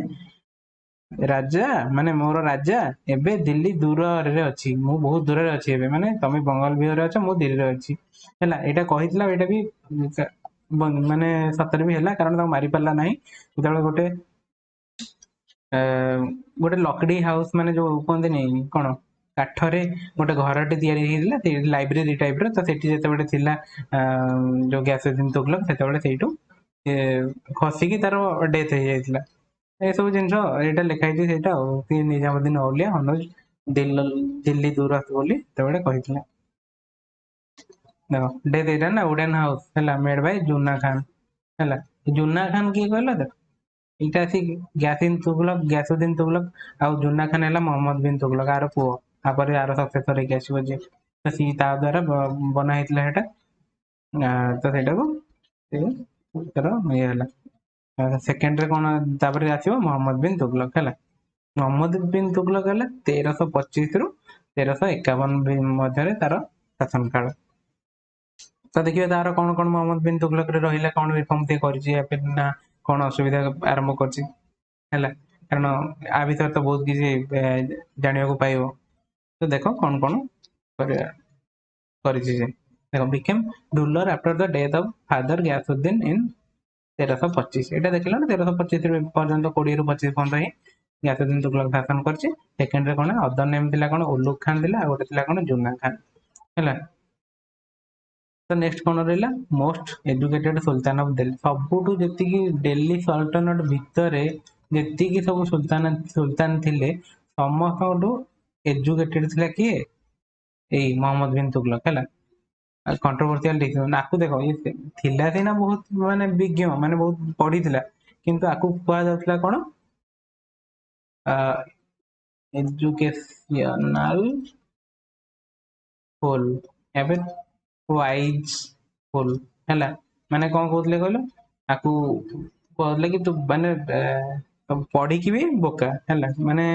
राजा माने मोर राजा एबे दिल्ली दूर रे अछि मु बहुत दूर रे अछि एबे माने तमे बंगाल बिहार रे अछ मु दिल्ली रे अछि हैला एटा कहितला एटा भी माने सतर भी हैला कारण ता मारी पाला नाही जेतेबेले गोटे गोटे लकड़ी हाउस माने जो कहते नहीं कौन काठरे गोटे घरटे या लाइब्रेरी टाइप तो सेठी जेतेबेले थिला जो गयासुद्दीन तुगलक सेतेबेले सेठू खसिकी तार डेथ हो जाइतिला ए सब जिंस एटा लिखाई थी सेटा निजामुद्दीन औलिया हनुज दिल्ली दूरस्थ बोली तेबेले कहितला देखो डेथ एटा ना वुडन हाउस हैला मेड बाय जुन्ना खान हैला जुन्ना खान की कहला देखो इटा सी गयासुद्दीन तुगलक आ जुन्ना खान है मोहम्मद बिन तुगलक आर पुओ तापर आर सक्सेसर हेकि आसीबो जे तो सी ता द्वारा बना हेतला हेटा तो सेटा को तर ये हला सेकंड रे कोन तापर आसीबो मोहम्मद बिन तुगलक हैला मोहम्मद बिन तुगलक हैला 1325 रु 1351 मध्य तार शासन काल तो देखिए तार कौन कौन मोहम्मद बिन तुगलक रे रहिला कौन रिफॉर्म ते करछि या फिर ना कौन असुविधा आरंभ करछि हैला कारण आ भीतर तो बहुत किसी जानिया को पाइबो तो देखो कौन कौन करछि जे देखो became ruler after the death of father Ghiyasuddin in 1325 एटा देखिला ना 1325 पर्यंत 20 रु 25 पर्यंत ही गयासुद्दीन तुगलक शासन करछि सेकंड रे कोन अदर नेम थिला कोन उलुग खान थिला आ गोटे थिला कोन जुन्ना खान हैला तो नेक्स्ट कौन रहा most educated sultan of Delhi सबुठू जी दिल्ली सल्तनट भितर जी सब सुल्तान थिले समस्त एजुकेटेड थिला किए एई मोहम्मद बिन तुगलक हैला कंट्रोवर्शियल डिसीजन आकु देखो ये थिला सिना बहुत माने विज्ञ माने बहुत पढ़ी थिला किंतु आकु कुआ जाउतला कोन एजुकेशनल फुल एबे वाइज फुल हैला माने कौन कहले कहलो आकु कहले कि तू माने पढ़ी की भी बोका हैला माने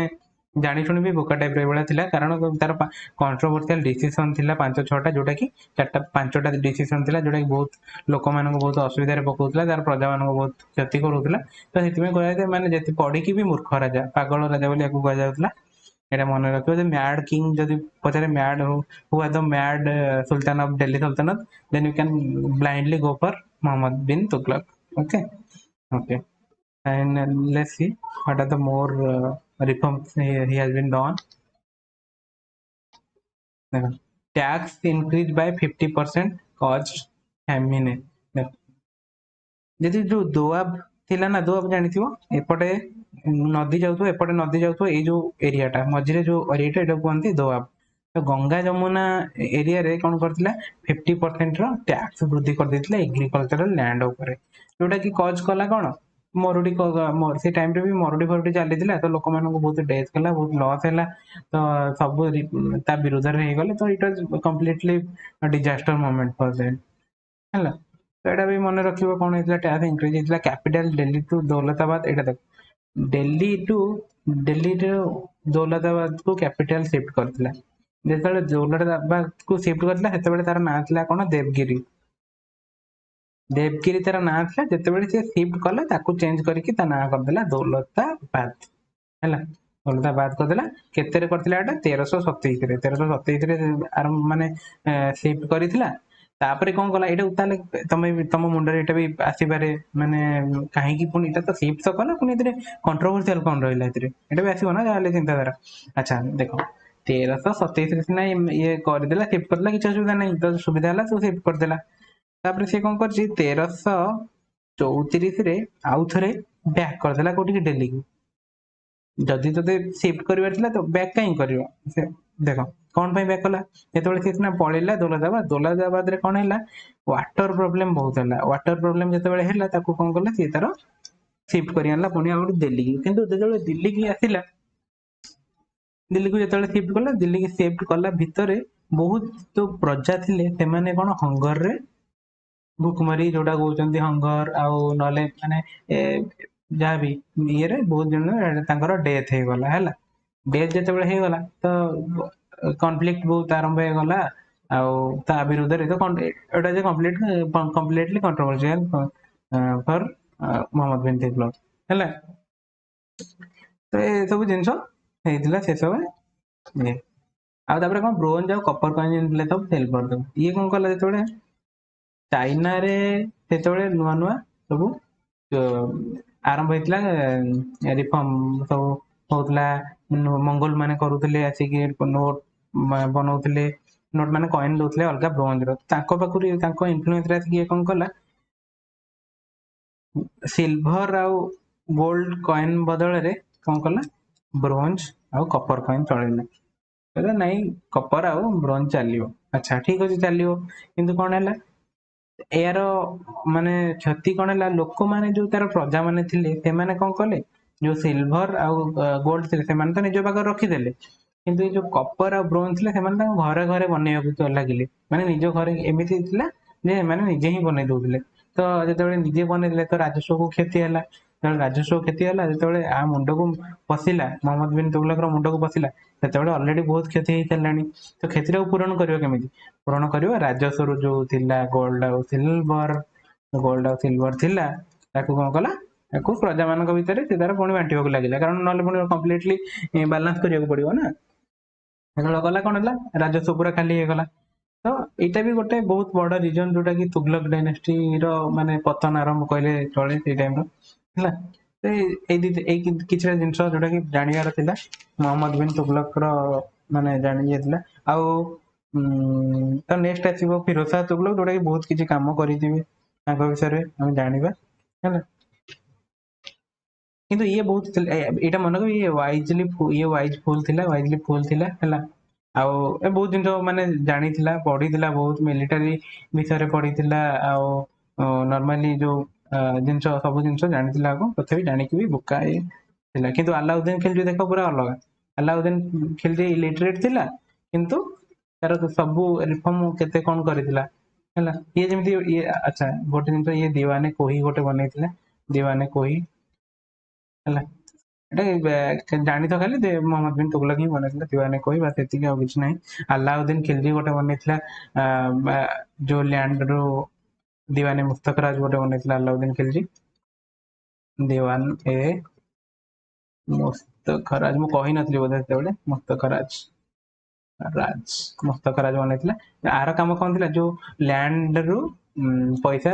जानी सुनी भी बोका टाइप रे बळा थिला कारण तार कंट्रोवर्शियल डिसीजन थिला 5-6टा जोटा कि 4-5टा डिसीजन थिला जोटा कि बहुत लोक मान को बहुत असुविधा रे पकोतला तार प्रजा मान को बहुत क्षति करूतला तो सेति में कहया माने जति पढ़ी की भी मूर्ख राजा पागल राजा बोली आकु कहया जाउतला एटा मन रखियो जे मैड किंग जदि पचारे mad who are the mad sultan of Delhi sultanate then you can blindly go for Muhammad bin Tughlaq. Okay. Okay. And let's see what are the more reforms he has been done. Tax increased by 50% caused famine. ଯଦି ଯୋଉ ଦୋଆବ ଥିଲା ନା, ଦୋଆବ ଜାଣିଥିବ, ଏପଟେ ନଦୀ ଯାଉଥିବ, ଏପଟେ ନଦୀ ଯାଉଥିବ, ଏଇ ଯୋଉ ଏରିଆଟା ମଝିରେ ଯୋଉ ଏରିଆଟା ଏଇଟା କୁହନ୍ତି ଦୋଆବ। ତ ଗଙ୍ଗା ଯମୁନା ଏରିଆରେ କଣ କରିଥିଲା, 50% ର ଟ୍ୟାକ୍ସ ବୃଦ୍ଧି କରିଦେଇଥିଲା ଏଗ୍ରିକଲଚରାଲ ଲ୍ୟାଣ୍ଡ ଉପରେ, ଯୋଉଟା କି କଜ କଲା କଣ, ମରୁଡି। ସେ ଟାଇମରେ ବି ମରୁଡି ଫରୁଡି ଚାଲିଥିଲା, ତ ଲୋକମାନଙ୍କୁ ବହୁତ ଡେଥ୍ ହେଲା, ବହୁତ ଲସ୍ ହେଲା, ତ ସବୁ ତା ବିରୁଦ୍ଧରେ ହେଇଗଲେ। ତ it was completely disaster moment for them ହେଲା। ତ ଏଇଟା ବି ମନେ ରଖିବ କଣ ହେଇଥିଲା, ଟ୍ୟାକ୍ସ ଇନକ୍ରିଜ ହେଇଥିଲା। କ୍ୟାପିଟାଲ ଦିଲ୍ଲୀ ଟୁ ଦୌଲତାବାଦ, ଏଇଟା ଦେଖ, ଦିଲ୍ଲୀରୁ ଦୌଲତାବାଦ କୁ କ୍ୟାପିଟାଲ ସିଫ୍ଟ କରିଥିଲା। ଯେତେବେଳେ ଦୌଲତାବାଦ କୁ ସିଫ୍ଟ କରିଥିଲା ସେତେବେଳେ ତାର ନାଁ ଥିଲା କଣ, ଦେବଗିରି। ଦେବଗିରି ତାର ନାଁ ଥିଲା। ଯେତେବେଳେ ସେ ସିଫ୍ଟ କଲା ତାକୁ ଚେଞ୍ଜ କରିକି ତା ନାଁ କରିଦେଲା ଦୌଲତାବାଦ ହେଲା। ଦୌଲତାବାଦ କରିଦେଲା। କେତେରେ କରିଥିଲା ଏଟା, 1327 1327 ମାନେ ସିଫ୍ଟ କରିଥିଲା। ତାପରେ କଣ କଲା, ଏଇଟା ତାହେଲେ ତମ ମୁଣ୍ଡରେ ଏଇଟା ବି ଆସିପାରେ, ମାନେ କାହିଁକି ପୁଣି ଏଇଟା ତ ସିଫ୍ଟ ତ କଲା, ପୁଣି ଏଥିରେ କଣ୍ଟ୍ରୋଭର୍ସିଆଲ କଣ ରହିଲା, ଏଥିରେ ଏଇଟା ବି ଆସିବ ନା ଯାହେଲେ ଚିନ୍ତାଧାରା। ଆଚ୍ଛା ଦେଖ, 1327 ସିନା ଇଏ କରିଦେଲା, ସିଫ୍ଟ କରିଦେଲା, କିଛି ଅସୁବିଧା ନାହିଁ, ତ ସୁବିଧା ହେଲା ସବୁ ସିଫ୍ଟ କରିଦେଲା। ତାପରେ ସେ କଣ କରିଛି, 1334 ଆଉ ଥରେ ବ୍ୟାକ୍ କରିଦେଲା କୋଉଠିକି, ଦିଲ୍ଲୀକୁ। ଯଦି ତତେ ସିଫ୍ଟ କରିବାର ଥିଲା ତ ବ୍ୟାକ୍ କାହିଁ କରିବ, ସେ ଦେଖ କଣ ପାଇଁ ବ୍ୟାକ୍ କଲା। ଯେତେବେଳେ ସେ ସିନା ପଳେଇଲା ଦୌଲତାବାଦରେ କଣ ହେଲା, ୱାଟର ପ୍ରୋବ୍ଲେମ ବହୁତ ହେଲା। ୱାଟର ପ୍ରୋବ୍ଲେମ ଯେତେବେଳେ ହେଲା, ତାକୁ କଣ କଲା, ସିଏ ତାର ସିଫ୍ଟ କରି ଆଣିଲା ପୁଣି ଆଉ ଗୋଟେ ଦିଲ୍ଲୀକି। କିନ୍ତୁ ଯେତେବେଳେ ଦିଲ୍ଲୀକି ଆସିଲା, ଦିଲ୍ଲୀକୁ ଯେତେବେଳେ ସିଫ୍ଟ କଲା, ଦିଲ୍ଲୀକି ସିଫ୍ଟ କଲା ଭିତରେ ବହୁତ ପ୍ରଜା ଥିଲେ, ସେମାନେ କଣ ହଙ୍ଗରରେ ଭୁକମରୀ, ଯୋଉଟା କହୁଛନ୍ତି ହଙ୍ଗର, ଆଉ ନହେଲେ ମାନେ ଯାହାବି ଇଏରେ ବହୁତ ଜଣ ତାଙ୍କର ଡେଥ ହେଇଗଲା ହେଲା। ଡେଥ ଯେତେବେଳେ ହେଇଗଲା ତ କନଫ୍ଲିକ୍ଟ ବହୁତ ଆରମ୍ଭ ହେଇଗଲା। ଆଉ ତା ବିରୁଦ୍ଧରେ ତ ଏଇଟା ଯେ କମ୍ପ୍ଲିଟଲି କଣ୍ଟ୍ରୋଭର୍ସିଆଲ ଫର ମହମ୍ମଦ ବିନ ତୁଗଲକ ହେଲା। ତ ଏ ସବୁ ଜିନିଷ ହେଇଥିଲା ସେ ସବୁ। ଆଉ ତାପରେ କଣ, ବ୍ରୋଞ୍ଜ ଆଉ କପର କଏନ ଥିଲେ ସବୁ ସେଲ କରିଦେବ। ଇଏ କଣ କଲା, ଯେତେବେଳେ ଚାଇନାରେ ସେତେବେଳେ ନୂଆ ନୂଆ ସବୁ ଆରମ୍ଭ ହେଇଥିଲା, ରିଫର୍ମ ସବୁ ହଉଥିଲା। ମଙ୍ଗୋଲ ମାନେ କରୁଥିଲେ, ଆସିକି ନୋଟ ବନଉଥିଲେ, ନୋଟ ମାନେ କଏନ ଦଉଥିଲେ ଅଲଗା ବ୍ରୋଞ୍ଜର। ତାଙ୍କ ପାଖରୁ ତାଙ୍କ ଇନଫ୍ଲୁଏନ୍ସରେ ଆସିକି ଇଏ କଣ କଲା, ସିଲଭର ଆଉ ଗୋଲ୍ଡ କଏନ ବଦଳରେ କଣ କଲା, ବ୍ରୋଞ୍ଜ ଆଉ କପର କଏନ ଚଳେଇଲା। କହିଲା ନାଇଁ, କପର ଆଉ ବ୍ରୋଞ୍ଜ ଚାଲିବ। ଆଚ୍ଛା ଠିକ ଅଛି, ଚାଲିବ। କିନ୍ତୁ କଣ ହେଲା, ଏହାର ମାନେ କ୍ଷତି କଣ ହେଲା, ଲୋକମାନେ ଯୋଉ ତାର ପ୍ରଜା ମାନେ ଥିଲେ, ସେମାନେ କଣ କଲେ, ଯୋଉ ସିଲଭର ଆଉ ଗୋଲ୍ଡ ଥିଲେ ସେମାନେ ତ ନିଜ ପାଖରେ ରଖିଦେଲେ, କିନ୍ତୁ ଏଇ ଯୋଉ କପର ଆଉ ବ୍ରୋଞ୍ଜ ଥିଲେ ସେମାନେ ତାଙ୍କ ଘରେ ଘରେ ବନେଇବାକୁ ଲାଗିଲେ। ମାନେ ନିଜ ଘରେ ଏମିତି ଥିଲା ଯେ ସେମାନେ ନିଜେ ହିଁ ବନେଇ ଦଉଥିଲେ। ତ ଯେତେବେଳେ ନିଜେ ବନେଇଦେଲେ ତ ରାଜସ୍ୱକୁ କ୍ଷତି ହେଲା। ଯେତେବେଳେ ରାଜସ୍ୱ କ୍ଷତି ହେଲା, ଯେତେବେଳେ ଆ ମୁଣ୍ଡକୁ ପଶିଲା, ମହମ୍ମଦ ବିନ ତୁଗଲକର ମୁଣ୍ଡକୁ ପଶିଲା, ସେତେବେଳେ ଅଲରେଡି ବହୁତ କ୍ଷତି ହେଇସାରିଲାଣି। ତ କ୍ଷତିଟାକୁ ପୂରଣ କରିବ କେମିତି, ପୂରଣ କରିବ ରାଜସ୍ୱରୁ ଯୋଉ ଥିଲା ଗୋଲ୍ଡ ଆଉ ସିଲଭର ଥିଲା, ତାକୁ କଣ କଲା, ତାକୁ ପ୍ରଜା ମାନଙ୍କ ଭିତରେ ସେ ତାର ପୁଣି ବାଣ୍ଟିବାକୁ ଲାଗିଲା। କାରଣ ନହେଲେ ପୁଣି କମ୍ପ୍ଲିଟଲି ବାଲାନ୍ସ କରିବାକୁ ପଡିବ ନା। ସେତେବେଳେ ଗଲା କଣ ହେଲା, ରାଜସ୍ୱ ପୁରା ଖାଲି ହେଇଗଲା। ତ ଏଇଟା ବି ଗୋଟେ ବହୁତ ବଡ ରିଜନ, ଯୋଉଟା କି ତୁଗଲକ ଡାଇନାଷ୍ଟିର ମାନେ ପତନ ଆରମ୍ଭ କହିଲେ ଚଳେ ସେଇ ଟାଇମର ହେଲା। ଏଇ କିଛିଟା ଜିନିଷ ଯୋଉଟା କି ଜାଣିବାର ଥିଲା, ମହମ୍ମଦ ବିନ ତୁଗଲକର ମାନେ ଜାଣି ଯାଇଥିଲା। ଆଉ ତ ନେକ୍ସଟ ଆସିବ ଫିରୋଜ ଶାହ ତୁଗଲକ, ଯୋଉଟା କି ବହୁତ କିଛି କାମ କରିଥିବେ, ତାଙ୍କ ବିଷୟରେ ଆମେ ଜାଣିବା ହେଲା। କିନ୍ତୁ ଇଏ ବହୁତ ଏଇଟା ମନେକର, ଇଏ ୱାଇଜଲି ଫୁଲ ଥିଲା ହେଲା। ଆଉ ଏ ବହୁତ ଜିନିଷ ମାନେ ଜାଣିଥିଲା, ପଢିଥିଲା, ବହୁତ ମିଲିଟାରୀ ବିଷୟରେ ପଢିଥିଲା, ଆଉ ନର୍ମାଲି ଯୋଉ ଜିନିଷ ସବୁ ଜିନିଷ ଜାଣିଥିଲା ଆଗ, ତଥାପି ଜାଣିକି ବି ବୋକା ଥିଲା। କିନ୍ତୁ ଆଲାଉଦ୍ଦିନ ଖିଲଜି ଦେଖ ପୁରା ଅଲଗା। ଆଲାଉଦ୍ଦିନ ଖିଲଜି ଇଲିଟରେଟ ଥିଲା, କିନ୍ତୁ ତାର ସବୁ ରିଫର୍ମ କେତେ କଣ କରିଥିଲା ହେଲା। ଇଏ ଯେମିତି ଇଏ, ଆଚ୍ଛା ଗୋଟେ ଜିନିଷ, ଇଏ ଦିୱାନେ କୋହି ଗୋଟେ ବନେଇଥିଲା, ଦିୱାନେ କୋହି ହେଲା। ଏଟା ଜାଣିଥ ଖାଲି ମହମ୍ମଦ ବିନ ତୁଗଲକ ହିଁ ବନେଇଥିଲା ଦିୱାନେ କୋହି, ବାସ୍ ଏତିକି, ଆଉ କିଛି ନାହିଁ। ଆଲାଉଦ୍ଦିନ ଖିଲଜି ଗୋଟେ ବନେଇଥିଲା ଯୋଉ ଲ୍ୟାଣ୍ଡ ରୁ ଦିୱାନେ ମୁସ୍ତଫରାଜ ଗୋଟେ ବନେଇଥିଲା ଆଲାଉଦ୍ଦିନ ଖିଲଜି, ଦିୱାନ ଏ मुस्तखराज मु कहि नथली बोधे सेतेबेले मुस्तखराज राज मुस्तखराज बनैतिला आर काम कोन थिला जो लैंड रु पैसा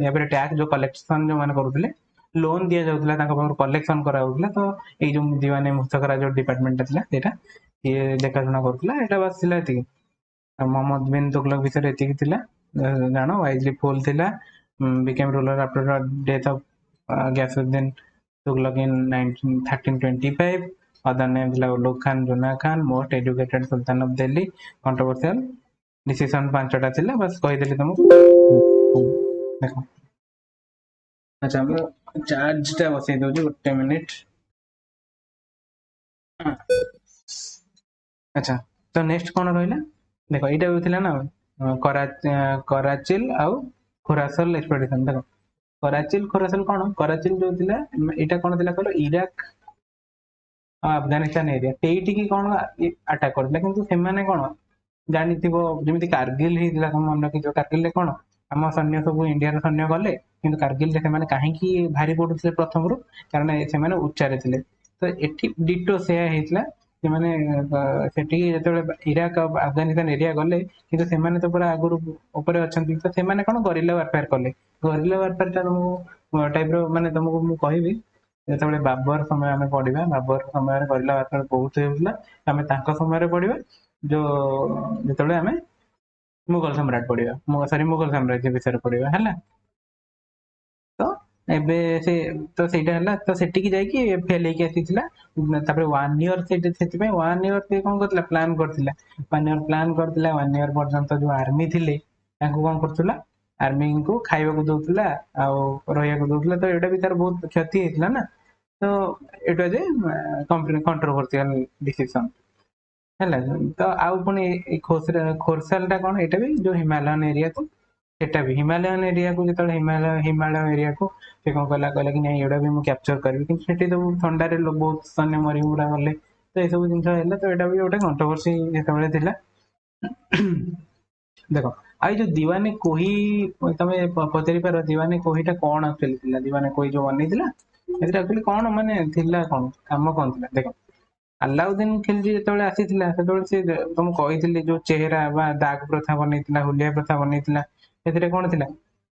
या फिर टैक्स जो कलेक्शन जो माने करूथिले लोन दिया जाउथिला तांका पाखर कलेक्शन करा होउथिला तो ए जो दीवाने मुस्तखराज जो डिपार्टमेंट थिला सेटा ये देखाशुना करूथिला एटा बस थिला एतिकी मोहम्मद बिन तुगलक विषय एतिकी थिला जानो वाइजली फुल थिला became ruler after the death of Ghiyasuddin Tughlaq in 1325 other names like Ulugh Khan Juna Khan most educated sultan of Delhi controversial decision पांचटा थिला बस कहि देली तुमको देखो अच्छा हम चार्ज टा बसै दउ जी 1 मिनिट अच्छा तो नेक्स्ट कोन रहइला देखो एटा भी थिला ना कराचिल आउ खुरासन एक्सपेडिशन देखो कराचिल खुरासन कौन कराचिल जो थिला एटा कौन थिला कहलो इराक अफगानिस्तान एरिया तेईटी की कौन अटैक करथिला किंतु से माने कौन जानिथिबो जेमिति कारगिल हिला मन रखि जो कारगिल ले कौन आम सैन्य सब इंडिया रो सैन्य गले किंतु कारगिल ले से माने काहे की भारी पडुथिले प्रथम रु कारण से माने उच्चारे थिले तो एठी डिटो से हेतला से माने सेठी जेतेबेले इराक अफगानिस्तान एरिया गले किंतु से माने तो पूरा आगुरु ऊपर अछंती तो से माने कोन गरिल्ला वारफेयर कले गरिल्ला वारफेयर ता टाइप रो माने तुमको मु कहिबी जेतेबेले बाबर समय आमे पढिबा बाबर समय रे गरिल्ला वारफेयर बहुत हेउला आमे तांका समय रे पढिबा जो जेतेबेले आमे मुगल सम्राट पढिबा सॉरी मुगल साम्राज्य विषय रे पढिबा हैला तो एबे से तो सेटा हला तो सेठी की जाय कि फेल हे के आसीथिला तापर 1 ईयर सेठी सेति पे 1 ईयर से कोन करथिला प्लान करथिला 1 ईयर प्लान करथिला 1 ईयर पर्यंत जो आर्मी थिले तांको कोन करथिला आर्मी को खाइबा को दउथिला आ रहिया को दउथिला तो एटा भी तार बहुत क्षति हेतला ना तो एटा जे कंट्रोवर्शियल डिसीजन हैला तो आउ पुनी खोरसाल टा कोन एटा भी जो हिमालयन एरिया तो सेटा भी हिमालयन एरिया को जेतले हिमालय एरिया को से कोन कहला कि नहीं एडा भी मु कैप्चर करबी कि सेठी तो ठंडा रे लोग बहुत सन्य मरी मुरा गले तो ए सब जिंस हैला तो एडा भी ओटा कंट्रोवर्सी जेतले थिला देखो आई जो दीवाने कोही तमे पचरी पर दीवाने कोहीटा कोन एक्चुअली थिला दीवाने कोही जो बनै थिला एटा एक्चुअली कोन माने थिला कोन काम कोन थिला देखो अलाउद्दीन खिलजी जेतले आसीथिला सेतले से तुम कहिथिले जो चेहरा बा दाग प्रथा बनैथिला हुलिया प्रथा बनैथिला सेतरे कोन थिला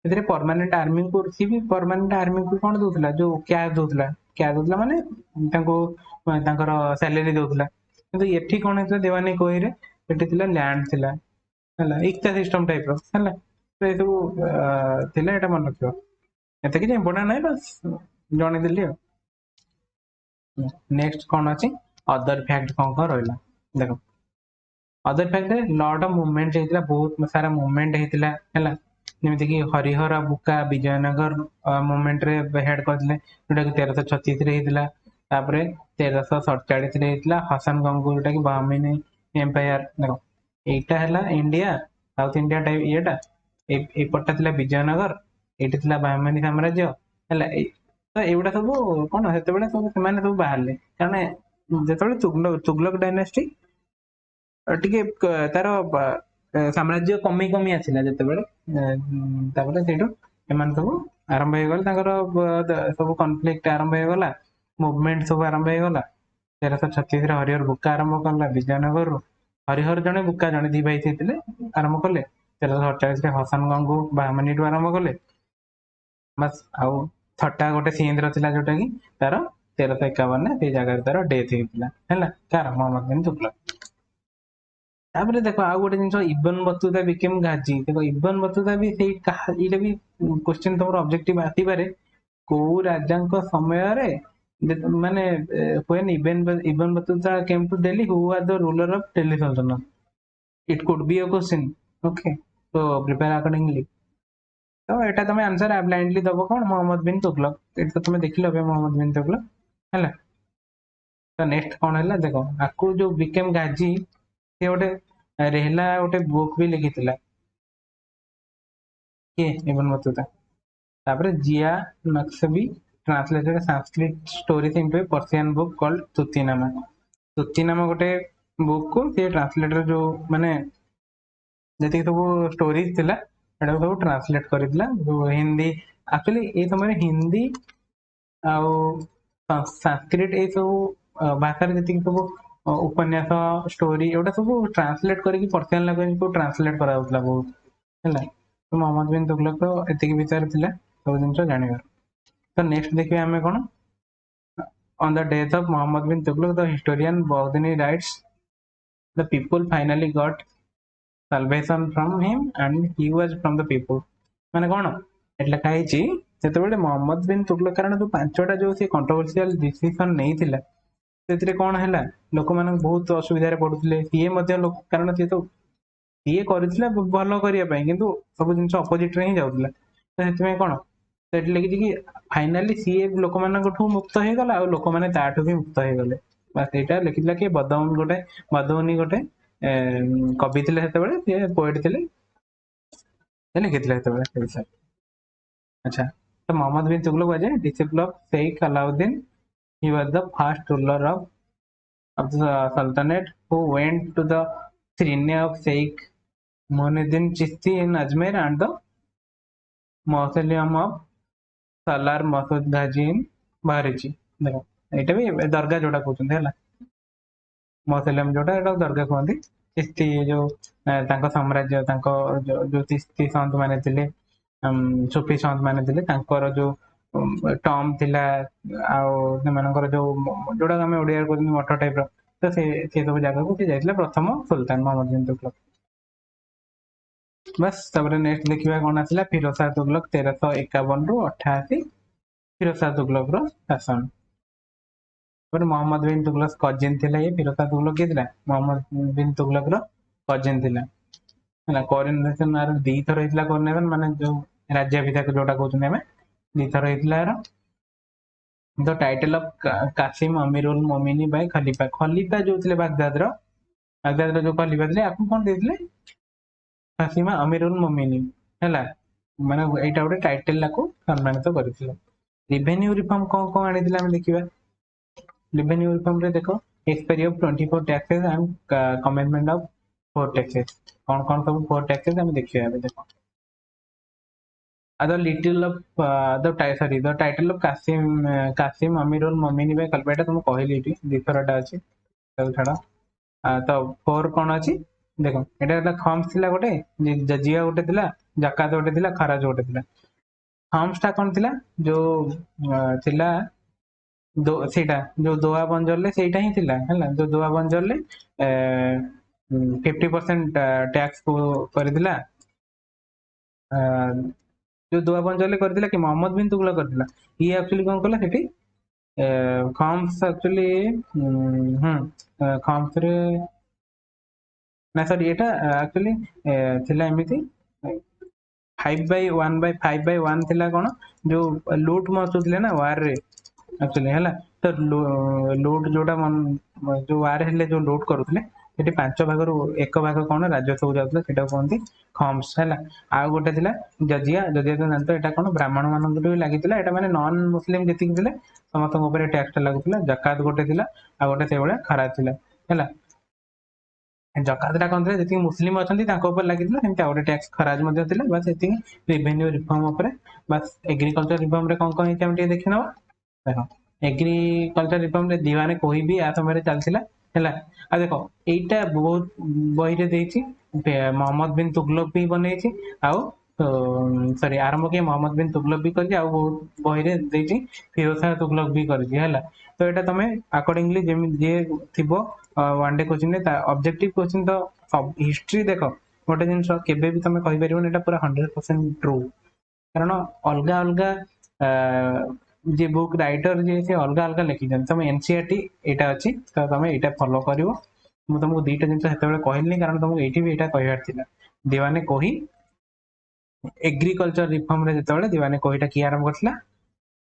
सेतरे परमानेंट आर्मी को सी भी परमानेंट आर्मी को कोन दोथिला जो क्या दोथिला माने तांको तांकर सैलरी दोथिला किंतु एठी कोन हेतला दीवाने कोही रे एठी थिला लैंड थिला हला इक्ता सिस्टम टाइप रो हला तो ए सब थिला एटा मन रखियो एते कि इंपोर्टेंट नै बस जणे दिली नेक्स्ट कोन अछि अदर फैक्ट कोन रहला देखो other fact lot of movement हेतिला बहुत सारा मूवमेंट हेतिला हला जेमिति कि हरिहर बुका विजयनगर मूवमेंट रे हेड करथिले जोटा कि 1336 रे हेतिला तापरे 1347 रे हेतिला हसन गंगू जोटा कि बामिनी एम्पायर देखो एटा हला इंडिया साउथ इंडिया टाइप एटा ए पट्टा थिला विजयनगर एटी थिला बामिनी साम्राज्य हला तो एवडा सब कोन हेते बेले सब माने सब बाहरले कारण जेतबेले तुगलक डायनेस्टी टिके तार साम्राज्य कमी कमी आसिला जेतेबेले तापर सेठो एमान सब आरंभ हे गल ताकर सब कॉन्फ्लिक्ट आरंभ हे गला मूवमेंट सब आरंभ हे गला 1336 रे हरिहर बुका आरंभ करला विजयनगर हरिहर जने बुका जने दी भाई थिले आरंभ करले 1348 रे हसन गंगू बामनी टू आरंभ करले बस आउ छटा गोटे सीन थिला जोटा कि तार 1351 ने से जगह तार डेथ हेतिला हैला कार मोहम्मद बिन तुगलक तापर देखो आ गोटे जिंस इब्न बतूता बिकेम गाजी देखो इब्न बतूता भी सेही इटा भी क्वेश्चन तमरो ऑब्जेक्टिव आती पारे को राजांको समय रे माने when Ibn Battuta came to Delhi who are the ruler of Delhi sultanate it could be a question okay तो प्रिपेयर अकॉर्डिंगली तो एटा तमे आंसर ब्लाइंडली दबो कोन मोहम्मद बिन तुगलक एटा तमे देखिलो बे मोहम्मद बिन तुगलक हैला तो नेक्स्ट कोन हैला देखो आकु जो बिकेम गाजी से गोटे रेहला गोटे बुक भी लिखिथिला के इब्न बतूता तापर जिया नक्शबी ट्रांसलेटेड संस्कृत स्टोरीज इनटू ए पर्शियन बुक कॉल्ड तुत्तीनामा गोटे बुक को से ट्रांसलेटर जो माने जति सब स्टोरीज थिला एटा सब ट्रांसलेट करितला जो हिंदी एक्चुअली ए समय हिंदी आउ संस्कृत ए सब भाषा जी सब उपन्यास स्टोरी एटा सब ट्रांसलेट करके पर्सनल लैंग्वेज को ट्रांसलेट करा बहुत है। तो मोहम्मद बिन तुगलक एतिक विचार थिला सब जिन जानिबार। तो नेक्स्ट देखिए आम कौन on the death of Muhammad bin Tughlaq the historian Badauni writes the people finally got salvation from him and he was from the people माने कौन एट लिखा है जिते मोहम्मद बिन तुगलक कारण जो पांचटा जो सी कंट्रोवर्शियल डिसीजन नहीं थिला से कौन है लोक मान बहुत असुविधा पड़ुते सी कारण सी तो सी कर भल करने किंतु सब जिन अपोजिट ही जाऊला तो से कौन से लगे कि फाइनाली सी लोक मान मुक्त हो गला और लोक मैंने ताठू भी मुक्त हो गले बास यहाँ लिखी कि बदौन गोटे बदौनी गोटे कवि थे से पोएट थे लिखी विषय। अच्छा तो Muhammad bin Tughlaq was a disciple of Sheikh Alauddin he was the first ruler of the Sultanate who went to the shrine of Sheikh Muinuddin Chishti in Ajmer and the mausoleum of Salar Masud Ghazi in Bahrichi। देखो एटा भी दरगाह जोड़ा कहते हैं mausoleum जोड़ा एटा दरगाह कहते चिश्ती जो तांको साम्राज्य तांको जो चिश्ती संत माने थिले सूफी संत माने थिले तांकर जो टर्म थिला आउ सेमानकर जो जोड़ा आम ओडिया कहते मठ टाइप तो से सब जगह को जाइए प्रथम सुल्तान मोहम्मद बिन तुगलक। बस तब नेक्स्ट देखिए कौन आसला फिरोज शाह तुगलक 1351 रु 88 फिरोज शाह तुगलक शासन। मोहम्मद बिन तुगलक कजिन थिला ये फिरोज शाह तुगलक किए मोहम्मद बिन तुगलक कजिन थिला कोरोनेशन दी थर होता कोरोनेशन माने जो राज्याभिषेक जोटा कहते हैं दी थर होता द टाइटल ऑफ कासिम अमीरुल मोमिनी बाय खलीफा खलीफा जो थे बागदाद जो खलीफा थे आपको कौन देते कासिम अमीरुल मोमिनी है माने यहाँ गोटे टाइटल को सम्मानित करते। रेवेन्यू रिफॉर्म कौन कौन आनी देखा रेवेन्यू रिफॉर्म रे देखो expiry of 24 taxes and commitment of 4 taxes कौन कौन सब 4 टैक्सेस हम देखिए देखो the little of the title of Kasim Amirul Momini by Kalpeta तुम कहली दिथरटा अच्छी छाड़ तो 4 कौन अच्छी देखो यहाँ थम्स थिला गोटे जजिया गोटे थिला जकात गोटे थिला खराज गोटे थिला थम्स टा कौन थिला जो थिला सेटा जो दोआ बंजर ले सेटा ही थिला है जो दोआ बंजर ले 50% टैक्स को करदिला जो दुआ बंजर करथिला कि मोहम्मद बिन तुगलक करथिला ये एक्चुअली कौन कला सेठी खम्स एक्चुअली खम्स रे ना सॉरी एटा एक्चुअली थिला एमिति 5/1 थिला कोन जो लूट मचुथिले ना वार रे एक्चुअली हैला तो लूट जोटा जो वार हेले जो लूट करुथिले सेठी 5 भागरु 1 भाग कौन राजस्व जाउथला सेटा कहंती खम्स है आ गोटे थिला जजिया जजिया तो जानते एटा कौन ब्राह्मण मानक भी लागिथिला एटा माने नॉन मुस्लिम जतिक थिले समस्त ऊपर टैक्स लागुथिला जकात गोटे थिला आ गोटे से बळे खरा थिला हैला जकात टा कौन थिला जति मुस्लिम अछंती तांको ऊपर लागिथिला सेमते आ गोटे टैक्स खराज मध्ये थिला बस एति रेवेन्यू रिफॉर्म ऊपर बस एग्रीकल्चर रिफॉर्म रे कौन कौन हम टे देखिनवा देखो एग्रीकल्चर रिफॉर्म रे दीवाने कोई भी आ समय चलथिला हैला आ देखो एटा बहुत बही रे देछि मोहम्मद बिन तुगलक भी बनई आउ सॉरी आरंभ किए मोहम्मद बिन तुगलक भी कर बहुत बही रे देछि फिरोज शाह तुगलक भी कर तो यहाँ तुम अकॉर्डिंगली जे थी one day question objective question तो सब हिस्ट्री देख गोटे जिन केबे भी तुम कहि परिबो एटा पूरा 100% ट्रू कारण अलग अलग जे बुक राइटर जे से अलग अलग लिखी तुम एनसीईआरटी यहाँ अच्छी तो तुम यहाँ फॉलो कर मुझे तुमको दुईटा जिन कहली कारण तुमको ये भी यहाँ कहबार था दीवाने कोही एग्रीकल्चर रिफॉर्म रे जो दीवाने कोहीटा किए आरंभ करथिला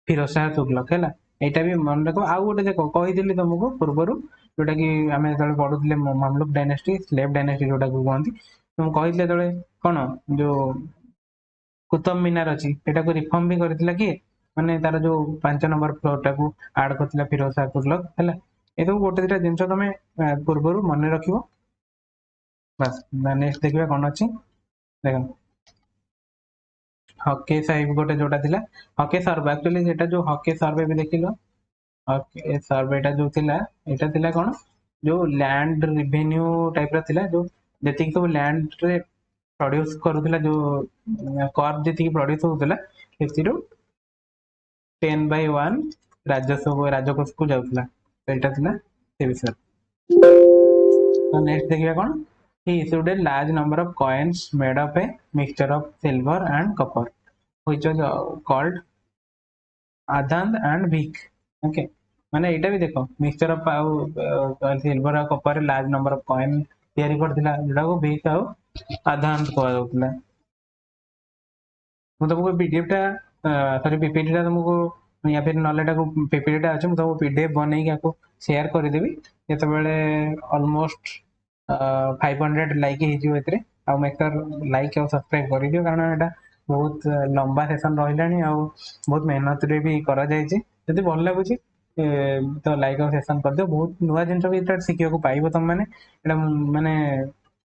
फिरोज शाह तुगलक है यहाँ भी मन रख आउ गोटे देख कही तुमको पूर्वर जोटा कि आम जो पढ़ुले मामलुक डायनेस्टी स्लेव डायनेस्टी जोटा कहते तुम कही जो कौन जो कुतुब मीनार अच्छी यहाँ रिफॉर्म भी करथिला कि माने तार जो 5 नंबर फ्लोर टाकू आड करथिला फिरोज शाह तुगलक है ये सब गोटे दुटा जिन तुम पूर्वर मन रख बस नेक्स्ट देखिए कौन अच्छी देख हके साहिब गोटे जोटा थिला हके सर्वे एक्चुअली सेटा जो हके सर्वे भी देखिलो ओके सर्वेटा जो थिला एटा थिला कोन जो लैंड रेवेन्यू टाइप रा थिला जो जति सब लैंड रे प्रोड्यूस करूला जो कर जति प्रोड्यूस होतला सेतिरो 10/1 राजकोष को जाउतला एटा थिला से विषय। तो नेक्स्ट देखिए कौन he issued a large number of coins made of a mixture of silver and copper which was called आदान एंड वीक। ओके माने एटा भी देखो मिक्सचर ऑफ सिल्वर और copper large number of coin तयारी करथिला जेटा को वीक आउ आदान कहवा जाउतला। ମୁଁ ତମକୁ pdf ଟା ସରି ppt ଟା ତମକୁ या फिर नॉलेज को ppt ଟା ଅଛି ମୁଁ ତମକୁ pdf ବନେଇକି ଆକୁ शेयर କରିଦେବି ଯେତେବେଳେ ऑलमोस्ट 500 लाइक ହେଇଯିବ ଏଥିରେ ଆଉ मेक श्योर लाइक और सब्सक्राइब କରିଦିଅ କାରଣ ଏଟା बहुत लंबा सेशन रहिलानी ଆଉ बहुत मेहनत रे भी करा जायछि जदि भल लागुछि तो लाइक और सेशन कर दियो बहुत नुआ जिंस भी एटा सिखियो को पाइबो तुम माने एटा माने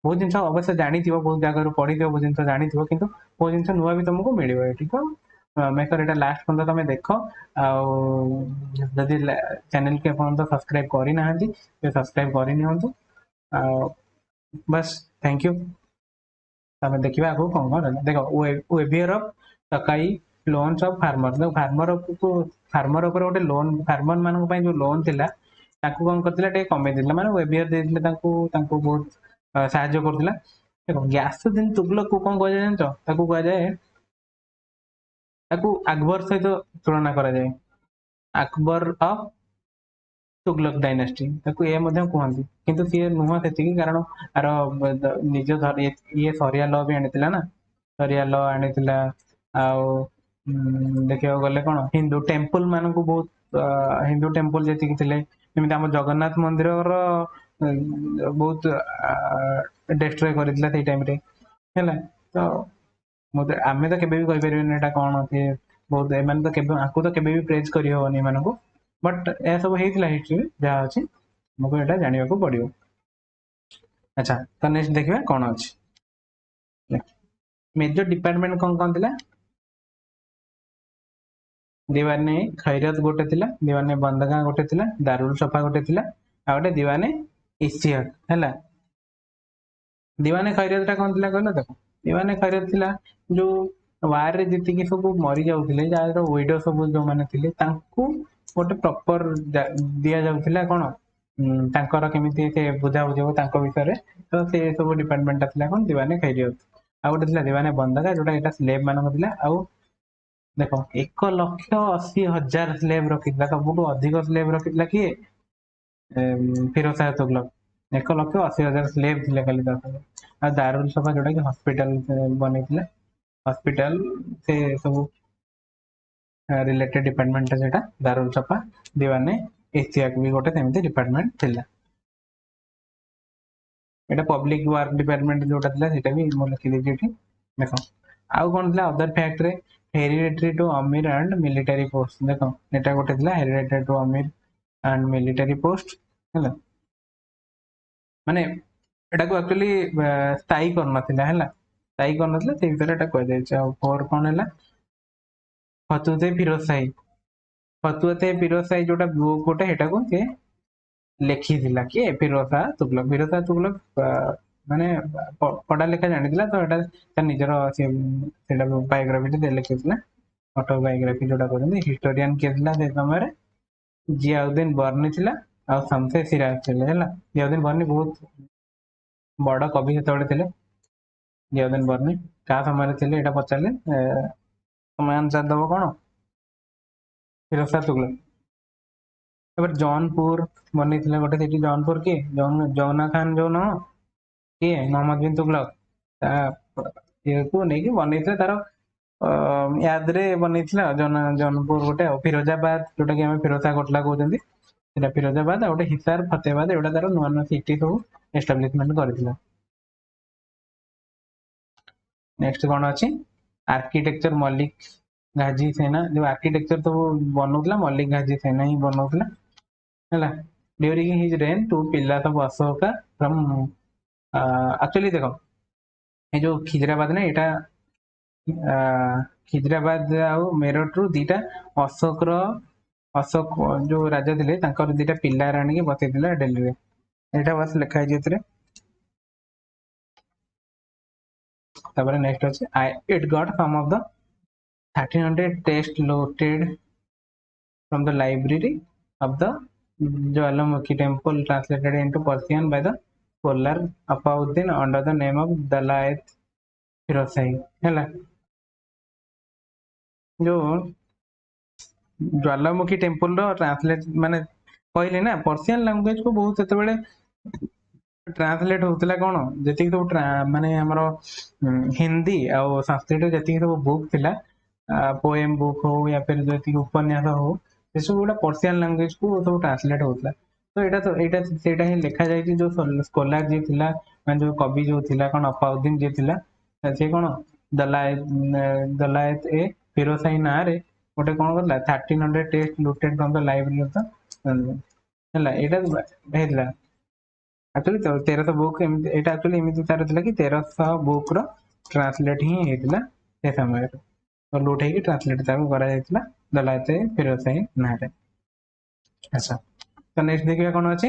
बहुत जिन अवश्य जानी बहुत जगह पढ़ी बहुत जिन जानी किंतु बहुत जिन नुआ भी तुमको मिले ठीक है मेकर एटा लास्ट पर्यंत तुम देख जदि चैनल के अपन सब्सक्राइब करना सब्सक्राइब करनी बस थैंक यू तमें देखा आगे कौन कौन देख वेबियर ऑफ सकाई लोन्स ऑफ फार्मर देखो फार्मर ऊपर गोटे लोन फार्मर मान जो लोन थिला ताकू कौन करथिला कमे देला माने वेबियर देथिले बहुत साहाय्य करथिला। देखो ग्यासुद्दीन तुगलक को कौन कह जाए जानछ ताकू कह जाए ताकू अकबर सहित तुलना करा जाए अकबर ऑफ तुगलक डायनेस्टी ताकू ए मध्ये कहंती किंतु सी नुह सेति कारण आर निज ये सरिया लॉ भी आनिथिला ना सरिया लॉ आनिथिला आउ देखियो गले कोन हिंदू टेंपल मान को बहुत हिंदू टेंपल जेति थिले जेमिति हम जगन्नाथ मंदिर रो बहुत डिस्ट्रॉय करथिला सेई टाइम रे हैला तो मते आमे तो केबे भी कहि परिबेन एटा कोन थे बहुत एमान तो केबे आकु तो केबे भी प्रेज करि होनी मान को बट ए सब हेतिला हिस्ट्री जहा अछि मको एटा जानिबा को पड़ियो। अच्छा तो नेक्स्ट देखिबा कोन अछि मेजर डिपार्टमेंट कौन कौन थिला दीवाने खैरत गोटे थिला दीवाने बंदगा गोटे थिला दारुल सफा गोटे थिला आ गोटे दीवाने इस्तियाक हैला दीवाने खैरत टा कौन थिला कहलो देखो दीवाने खैरत थिला जो वार रे जति की सब मरि जाउथिले जार विडो सब जो माने थिले तांकू गोटे प्रॉपर दिया जाउथिला कोन तांकर केमिति से बुझा बुझो तांको विषय तो से सब डिपार्टमेंट थिला कोन दीवाने खैरत आ गोटे थिला दीवाने बंदगा जोटा एटा स्लेव मानक थिला आ देख 1,80,000 स्लेव रखिता सब अधिक स्लेव रखिता किए फिरोज शाह तुगलक 1,80,000 स्लेव थे खाली दारुल सफा जोटा कि हॉस्पिटल बनी हॉस्पिटल से सब रिलेटेड डिपार्टमेंट से दारुल सफा दीवाने एशिया भी गोटे सेमती डिपार्टमेंट थिला एटा पब्लिक वर्क डिपार्टमेंट जोटा थिला सेटा भी मो लिखि देछि एठी देखो आउ कोन थिला अदर फैक्ट रे हेरिडेटरी टू अमीर एंड मिलिटरी पोस्ट देखो एटा गोटे थिला हेरिडेटरी टू अमीर एंड मिलिटरी पोस्ट हैला माने एटा को एक्चुअली स्थायी करना थिला हैला स्थायी करना थिला से भीतर एटा कह जाय छै और कोन हैला फतुते फिरोज शाही जोटा बुक गोटे हेटा को से लेखि दिला कि फिरोज शाह तुगलक माने पढ़ा लेखा जानी दिला तो एटा त निजर सेटा बायोग्राफी दे लिखिथिला ऑटोबायोग्राफी जोटा कहते हिस्टोरियन के थिला से समय रे जियाउद्दीन बर्नी थिला आ शमशेर सिराज थिले हैला जियाउद्दीन बर्नी बहुत बड़ कवि सेतबेले थिले जियाउद्दीन बर्नी का समय थिले एटा पचारले समय अनुसार दब कोन फिरोज शाह तुगलक एबर जौनपुर बनी थिले गोटे सेठी जौनपुर के जौना खान जो न के मोहम्मद बिन तुगलक ता ये को नै कि बनी थिले तार याद रे बनी थिला जौनपुर गोटे फिरोजाबाद जोटा कि हम फिरोज शाह कोटला कहउछंती सेटा फिरोजाबाद आ गोटे हिसार फतेहाबाद एटा तार नुआ नुआ सिटी सब एस्टाब्लिशमेंट करथिला। नेक्स्ट कोन अछि आर्किटेक्चर मलिक गाजी सेना जो आर्किटेक्चर तो बनौतला मलिक गाजी सेना ही बनौतला हैला during his rain two pillars of Ashoka from actually देखो ये जो खिजराबाद ने एटा खिजराबाद आ मेरठ रु दीटा अशोक रो अशोक जो राजा थे दुटा पिला आनिक बसई दिल्ली में यहाँ बस लिखाई नेक्स्ट अच्छे it got some of the 1300 text looted from the library of the Jwalamukhi temple translated into Persian by the polar अफाउद्दीन under the name of Dalayat Firoz Shahi है जो ज्वालामुखी टेम्पल ट्रांसलेट माने कहले ना पर्शियन लैंग्वेज को बहुत से ट्रांसलेट होता कौन जी सब माने हमर हिंदी आ संस्कृत जी सब बुक थिला पोएम बुक हो या फिर जी उपन्यास हो से सब गुड़ा पर्शियन लैंग्वेज को सब ट्रांसलेट होता तो यहाँ से लिखा जाए जो स्कॉलर जी थिला जो कवि जो थिला कौन अफाउद्दीन जी थिला से कौन दलायत ए फिरोज शाही ना रे गोटे कौन कर 1300 text looted from the library of the है एक्चुअली 1300 बुक यहाँ एक्चुअली एमती तार था कि 1300 बुक ट्रांसलेट ही होता से समय तो लुट हो ट्रांसलेट कर दलायत फिरोज शाही ना अच्छा तो नेक्स्ट देखिए कौन अच्छी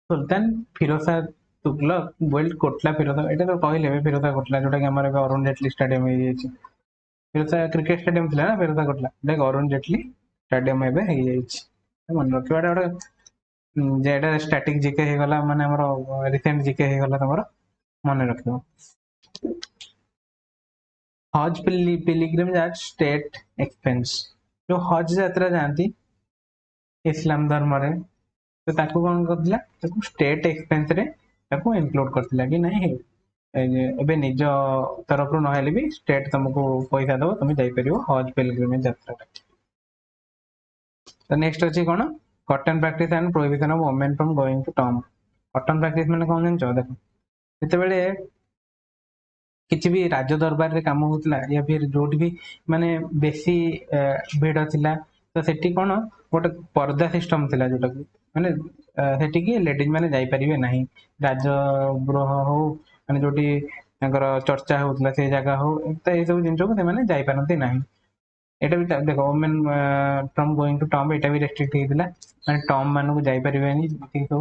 सुल्तान फिरोज शाह तुगलक बिल्ड कोटला फिरोज यहाँ तो कहले फिरोज शाह कोटला जोटा कि Arun Jaitley stadium Firoz Shah cricket stadium थी ना फिरोज शाह कोटला अरुण जेटली स्टेडियम मन रखा गोटे जेटा स्टैटिक जीके हो गला माने हमर रिसेंट जीके हो गला तमरो मन रखियो हज पिलग्रिमेज एट स्टेट एक्सपेंस जो हज यात्रा जानती इस्लाम धर्म रे तो ताको कोन करथिला ताको स्टेट एक्सपेंस रे ताको इंक्लूड करथिला कि नहीं एबे निज तरफ रु नहेले भी स्टेट तुमको पैसा दबो तुम जाई परियो हज पिलग्रिमेज यात्रा तो नेक्स्ट अछि कोन cotton practice and prohibition of women from going to tomb cotton practice माने कौन जान देखो जिते बेले किसी भी राज दरबार रे काम होतला या फिर जोट भी माने बेसी भीड़ थिला तो सेठी कोन गोटे पर्दा सिस्टम थिला जोटा माने सेठी की लेडीज माने जाई परिबे नाही राज गृह हो माने जोटी तांकर चर्चा होतला से जगह हो तो ए सब जिंस को से माने जाई पारंती नाही एटा भी देखो women from going to tomb एटा भी रेस्ट्रिक्ट हेतिला माने टॉम मानु को जाई परिबेनी ठीक तो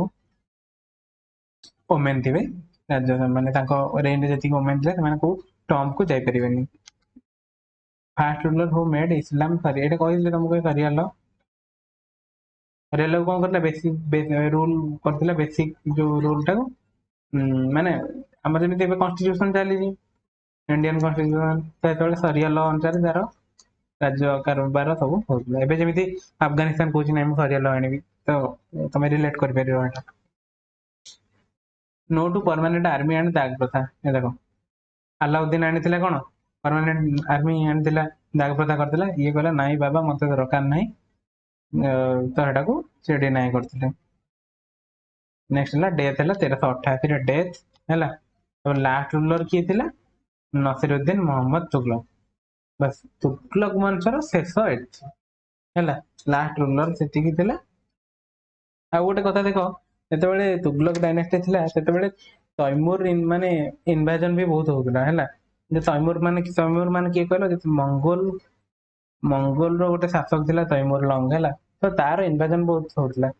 वुमेन थिबे राज्य माने तांको रेंज जति वुमेन थिले माने को टॉम को जाई परिबेनी first ruler who made Islam sorry एटा कहिले तुमको सरियालो रेलो कोन करला बेसिक रूल करथिला बेसिक जो रूल टा माने हमर जेमिति कॉन्स्टिट्यूशन चली जी इंडियन कॉन्स्टिट्यूशन तो सरिया लॉ अनुसार तार राज्य कारोबार सब होता है जमी अफगानिस्तान कौन ना मुझे सरिया लॉ आनी तो तुम रिलेट कर नो टू परमानेंट आर्मी एंड दाग प्रथा ये देख अलाउद्दीन आनी कौन परमानेंट आर्मी आनी दाग प्रथा करता ये कहला नाई बाबा मत दरकार ना तो यहाँ को से डिनाई करते नेक्स्ट है डेथ है 1388 डेथ है लास्ट रूलर किए थी नसीरुद्दीन मोहम्मद तुगलक बस तुगलक वंशर शेष है लास्ट रूलर से गोटे कथा देख जो तुगलक डायनेस्टी थी तैमूर माने इनवाजन भी बहुत होता है जो तैमूर मान किए कहल मंगोल मंगोल रोटे शासक थी तैमूर लंग है तो तार इनवाजन बहुत होता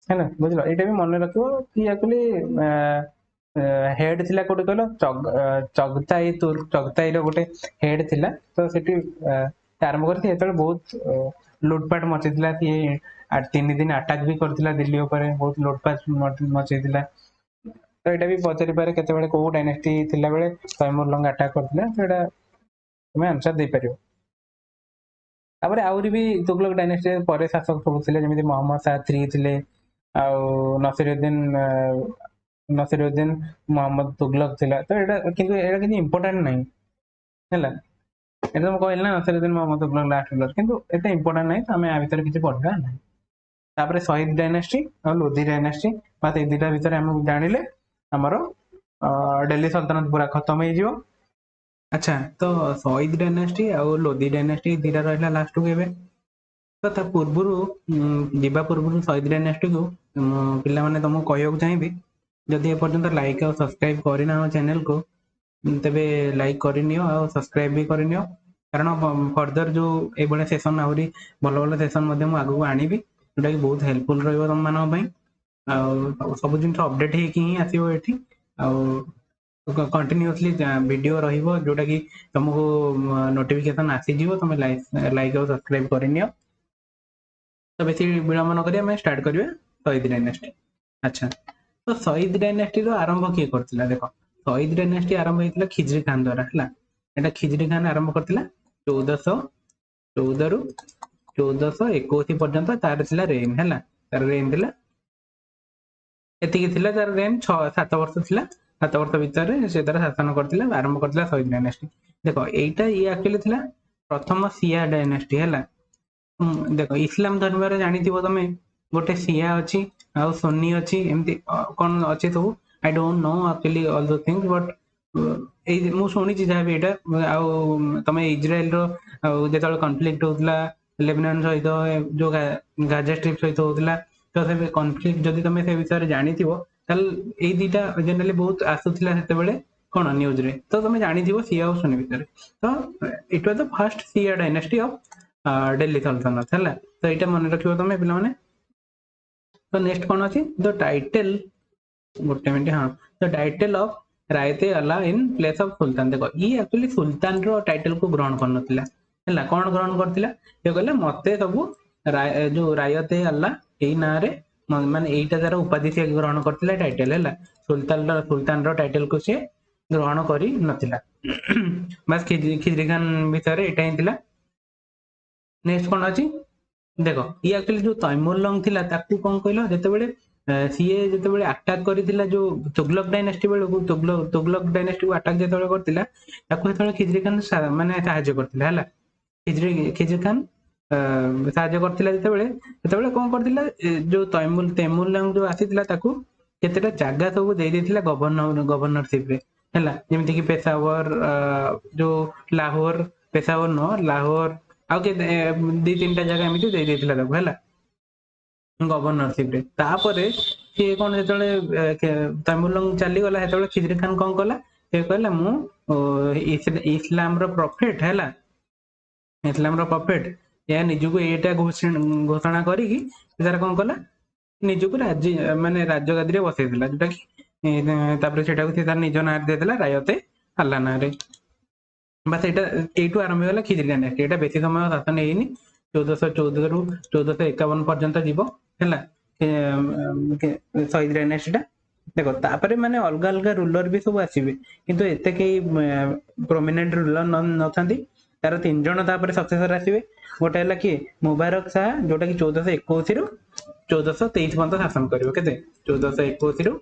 है बुझल ये भी मन रख कि एक्चुअली हेड थिला कोटे कहल चगताई गोटे हेड थिला तो सेठी आरंभ करती बहुत लुटपाट मचे 3 दिन अटैक भी करथिला दिल्ली ऊपर बहुत लुटपाट मचे तो यहाँ भी पचारि पारे केते कौ डायनेस्टी थिला बेले तैमूर लंग अटैक करथिला तो यहाँ तुम आंसर दे पारियो तापर आउरी भी तुगलक डायनेस्टी पर शासक सब थे जमी मोहम्मद शाह 3 थे नसीरुद्दीन मोहम्मद तुगलक थिला तो यहाँ कि इंपोर्टेंट नहीं है ये तो कहल ना नसीरुद्दीन मोहम्मद तुगलक लास्ट रूलर किंतु एते इंपोर्टेंट नहीं तो आम या भीतर किसी पढ़ा ना तापर शहीद डायनेस्टी और लोधी डायनेस्टी बस ये दुटा भितर आम जानिले आमर दिल्ली सल्तनत पूरा खत्म हो। अच्छा तो शहीद डायनेस्टी और लोधी डायनेस्टी दुटा रहा लास्ट को तो ता पूर्व जीवा पूर्व शहीद डायनेस्टी को पिला माने तुमको कहूँ चाहिए जदि एपर्तंत लाइक और सब्सक्राइब करना चैनल को तेबे लाइक करनियो और सब्सक्राइब भी करनियो कारण फर्दर जो ये सेसन आहरी भल भल सेसन आगू आनी जोटा कि बहुत हेल्पफुल रही तुम मान सब जिन अपडेट ही आसो ये कंटिन्यूअसली वीडियो रहिबो जोटा कि तुमको नोटिफिकेशन आसीजिवो तुम लाइक और सब्सक्राइब करनी तो बेसी विलंब न करी स्टार्ट करिया शहीद डायनेस्टी। अच्छा तो शहीद डायनेस्टी रो आरंभ किए करथिला देखो शहीद डायनेस्टी आरंभ होइतिला खिजरी खान द्वारा हला एटा खिजरी खान आरंभ करथिला 1414 रु 1421 पर्यंत तार थिला रेन हला तार रेन थिला एतिकी थिला तार रेन 6-7 वर्ष थिला 7 वर्ष भितर से तार शासन करथिला आरंभ करथिला शहीद डायनेस्टी। देखो एटा ये एक्चुअली थिला प्रथम सिया डायनेस्टी हला देखो इस्लाम धर्म रे जानि थिबो तमे गोटे सिया अछि आ सुन्नी अछि एमती कोन अछि सब I don't know actually all the things but ए मु सुनि छि जा भी एटा आ तमे इजराइल रो जेतल कॉन्फ्लिक्ट होतला लेबनान सहित जो गाजा स्ट्रिप सहित होतला तो से कॉन्फ्लिक्ट जदि तमे से विषय रे जानि थिबो तल ए दीटा जनरली बहुत आसुथिला सेते बेले कोन न्यूज रे तो तमे जानि थिबो सिया और सुन्नी विषय तो it was the first Siya dynasty of Delhi सल्तनत है तो यहाँ मन रखियो तुम पे तो नेक्स्ट कौन अच्छी द टाइटल गोटे मिनट हाँ द टाइटल ऑफ रायते अल्लाह इन प्लेस ऑफ सुल्तान देखो ये एक्चुअली सुल्तान रो टाइटल को ग्रहण करनथिला हैला कौन ग्रहण करथिला ये कहले मते सब जो रायते अल्लाह एई ना रे माने एईटा तार उपाधि से ग्रहण करथिला टाइटल हैला सुल्तान रो टाइटल को से ग्रहण करी नथिला बस खिजरी खान विषय एटा ही थिला। नेक्स्ट कौन अच्छी देख ये एक्चुअली जो तैमुरलंग थिला ताकू कौन कहलो जते बेले सीए जते बेले अटैक करिथिला जो तुगलक डायनेस्टी बेले को तुगलक डायनेस्टी को अटैक जते बेले करथिला ताकू जते खिजरी खान माने सहायता करथिला हला खिजरी खान सहायता करथिला जते बेले कौन करथिला जो तैमुरलंग जो आसीथिला ताकू केतेटा जागा सब दे देथिला गवर्नरशिप रे हला जेमिति कि पेशावर जो लाहौर पेशावर नो लाहौर आउ के 2-3टा जगह एमती दे देथिला ताकू हैला गवर्नरशिप रे तापरे से कोन जेतले तैमुरलंग चली गला हेतले खिजरी खान कोन कला से कहला मु इस्लाम रो प्रॉफिट हैला इस्लाम रो प्रॉफिट या निजु को एटा घोषणा करी कि तार कोन कला निजु को राज्य माने राज्य गादी रे बसै दिला जोटा कि तापरे सेटा को तार निज नार दे देला रायते अल्लाह ना रे बस एटू आरंभ होगा खिजरी डायनेस्टी एटा बेसी समय शासन ହେଇନି 1414 रु 1451 पर्यंत जीवो हैला शहीद डायनेस्टी देखो तापरे माने अलगा अलगा रूलर भी सब आसीबे किंतु एते के प्रोमिनेंट रूलर न थांती तार 3 जण तापरे सक्सेसर आसीबे गोटे हला कि मुबारक शाह जोटा कि 1421 रु 1423 पर्यंत शासन करिवो केते 1421 रु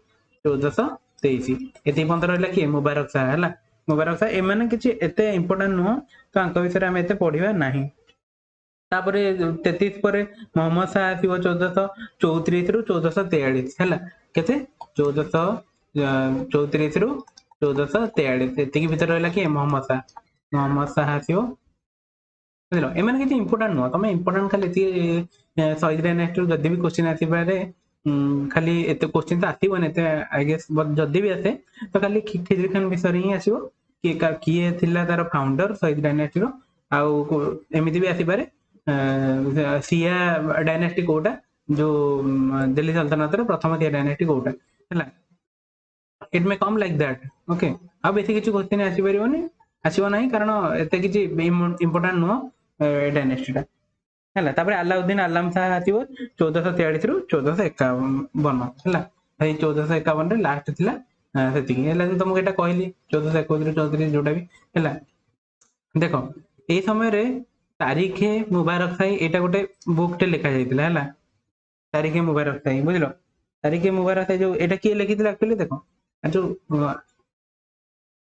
1423 एति पर्यंत रहला कि मुबारक शाह हला मुबारक शाह एमाने किछि एते इंपोर्टेंट नुह तो अंक विषय हम एते पढ़िबा नाही तापरे 33 परे मोहम्मद शाह आसीबो 1434 रु 1443 हला केते 1434 रु 1443 एति कि भीतर रहला कि मोहम्मद शाह आसीबो बुझलो एमाने किछि इंपोर्टेंट नुह तमे इंपोर्टेंट खाली शहीद डायनेस्टी जदी भी क्वेश्चन आसी पारे खाली एते क्वेश्चन तो आसीबो ने एते आई गेस जदी भी आसे तो खाली खिजरी खान विषय ही आसीबो किए थिला तार फाउंडर शहीद डायनेस्टी रो आउ एमिति भी आसी पारे सिया डायनेस्टी कोटा जो दिल्ली सल्तनत रो प्रथम सिया डायनेस्टी कोटा हैला it may come like that okay अब बेसी किछि क्वेश्चन आसी परिबोनी आसीबो नाही कारण एते किछि इंपोर्टेंट नो डायनेस्टी हैला तापर अलाउद्दीन आलम शाह आसीबो 1443 रु 1451 हैला भाई 1451 रे लास्ट थिला सेतिकी हैला तुमको एटा कहली 1421 रु 34 जोटा भी हैला देखो ए समय रे तारीखे मुबारक शाही एटा गोटे बुक टे लिखा जाइतिला हैला तारीखे मुबारक शाही बुझलो तारीखे मुबारक शाही जो एटा के लिखितिला एक्चुअली देखो जो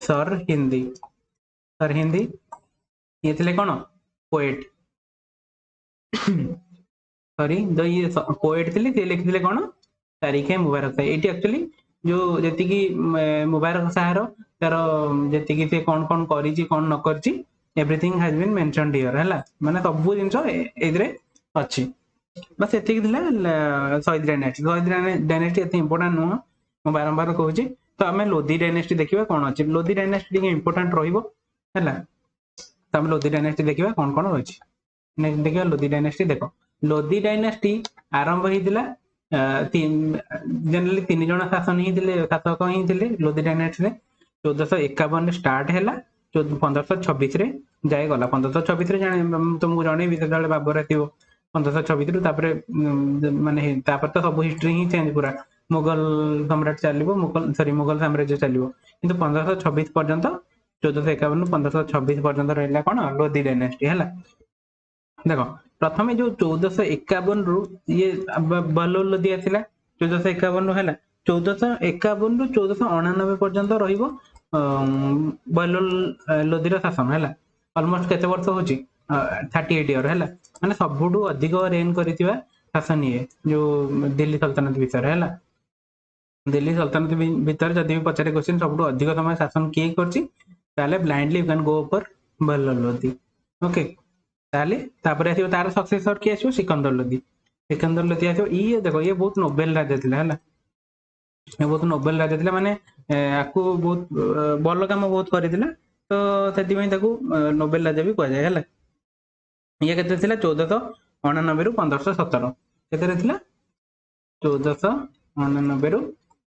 सर हिंदी ये थिले कोन पोएट सॉरी जो ये पोएट थिले से लिखितिले कोन तारीखे मुबारक शाही एटी एक्चुअली जो जति की मुबारक शाह रो तार जति की से कोन करिछि कोन न करिछि everything has been mentioned here हैला माने सब जिंस एदरे अछि बस एतिक थिला शहीद डायनेस्टी एते इंपोर्टेंट नुह म बारंबार कहूछि तो हमें लोधी डायनेस्टी देखिबा कोन अछि लोधी डायनेस्टी के इंपोर्टेंट रहिबो हैला तो हम लोधी डायनेस्टी देखिए कौन कौन रही। नेक्स्ट देखिए लोधी डायनेस्टी। देख लोधी डायनेस्टी आरंभ होता जनरली 3 जन शासन ही शासक ही थे लोधी डायनेस्टी में। 1451 स्टार्ट है 1526 जाए गला। 1526 तुमको जनइबी से बाबर थी 1526 माने तो सब हिस्ट्री ही चेंज पूरा मुगल सम्राट चलो मुगल साम्राज्य चलो कि 1526 पर्यंत 1451 1526 पर्यंत रहा कौन लोधी डायनेस्टी है। देख प्रथम जो 1451 रु ये बलोर लोधी आसला 1451 रु है 1451 रु 1499 पर्यंत बलोर लोधी शासन है। अलमोस्ट केते वर्ष हो 38 इयर है माने सबुठ अधिक रेन करथिबा शासन ये जो दिल्ली सल्तनत विषय है। दिल्ली सल्तनत भीतर जदि भी पचारे क्वेश्चन सबुठ अधिक समय शासन किए कर blindly you can go for Bahlol Lodi. Okay तापर आसो तार सक्सेसर किए आसो सिकंदर लोधी। सिकंदर लोधी आसो ये देख ये बहुत नोबेल राजा थिला है। ये बहुत नोबेल राजा थिला माने आपको बहुत भल काम बहुत करथिला तो सेति में ताको नोबेल राजा भी कह जाय है। ये केते थिला 1499 रु 1517 केते थिला 1499 रु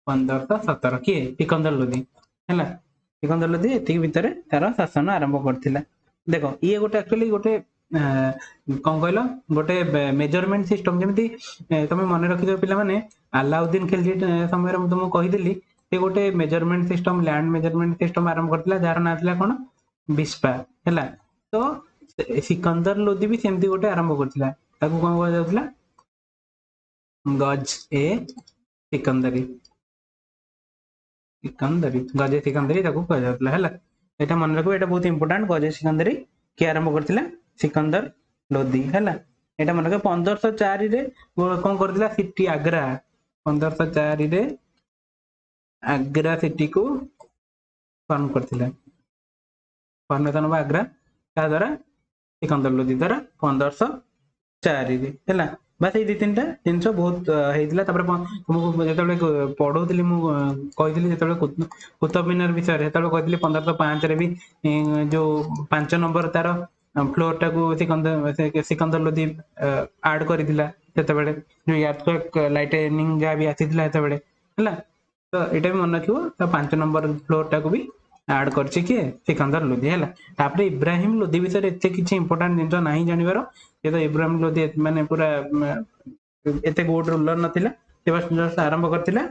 1517 किए सिकंदर लोधी है। सिकंदर लोधी एति भितर तार शासन आरंभ करथिला। देख ये गोटे एक्चुअली गोटे कौन कहल गोटे मेजरमेंट सिस्टम जमी तुम मन रखिद पे मैंने अलाउद्दीन खिलजी समय तुमको कहीदेली से गोटे measurement system land measurement system आरंभ करता जार ना था कौन बिस्पा है। तो सिकंदर लोधी भी सेमती गोटे आरंभ करता कौन कह गज ए सिकंदरी सिकंदरी गज ए सिकंदरी कह है। यहाँ मन रखो ये बहुत इंपोर्टाट गज ए सिकंदरी किए आरंभ करता सिकंदर लोधी है। यहाँ मन रख 1504 कौन करथिला सिटी आग्रा 1504 आग्रा सिटी को फॉर्म करथिला फॉर्मेशन ऑफ आग्रा क्या द्वारा सिकंदर लोधी द्वारा 1504 है। बस ये 2-3टा जिनस बहुत होता तुमको जो पढ़ोली मुझे जो कुतुब मीनार विषय से कही 1505 भी जो 5 नंबर तार फ्लोर टाक सिकंदर लोधी आड करथिला जो यार्डक्वेक लाइटनिंग जहाँ भी आसी है तो यहाँ भी मन रखियो तो 5 नंबर फ्लोर टाक भी आड करछि किए सिकंदर लोधी है। तापर इब्राहिम लोधी विषय एत किसी इंपोर्टाट जिन ना जानवर ये तो इब्राहिम लोधी माने पूरा एत गुड रूलर नाला जस्ट आरंभ करथिला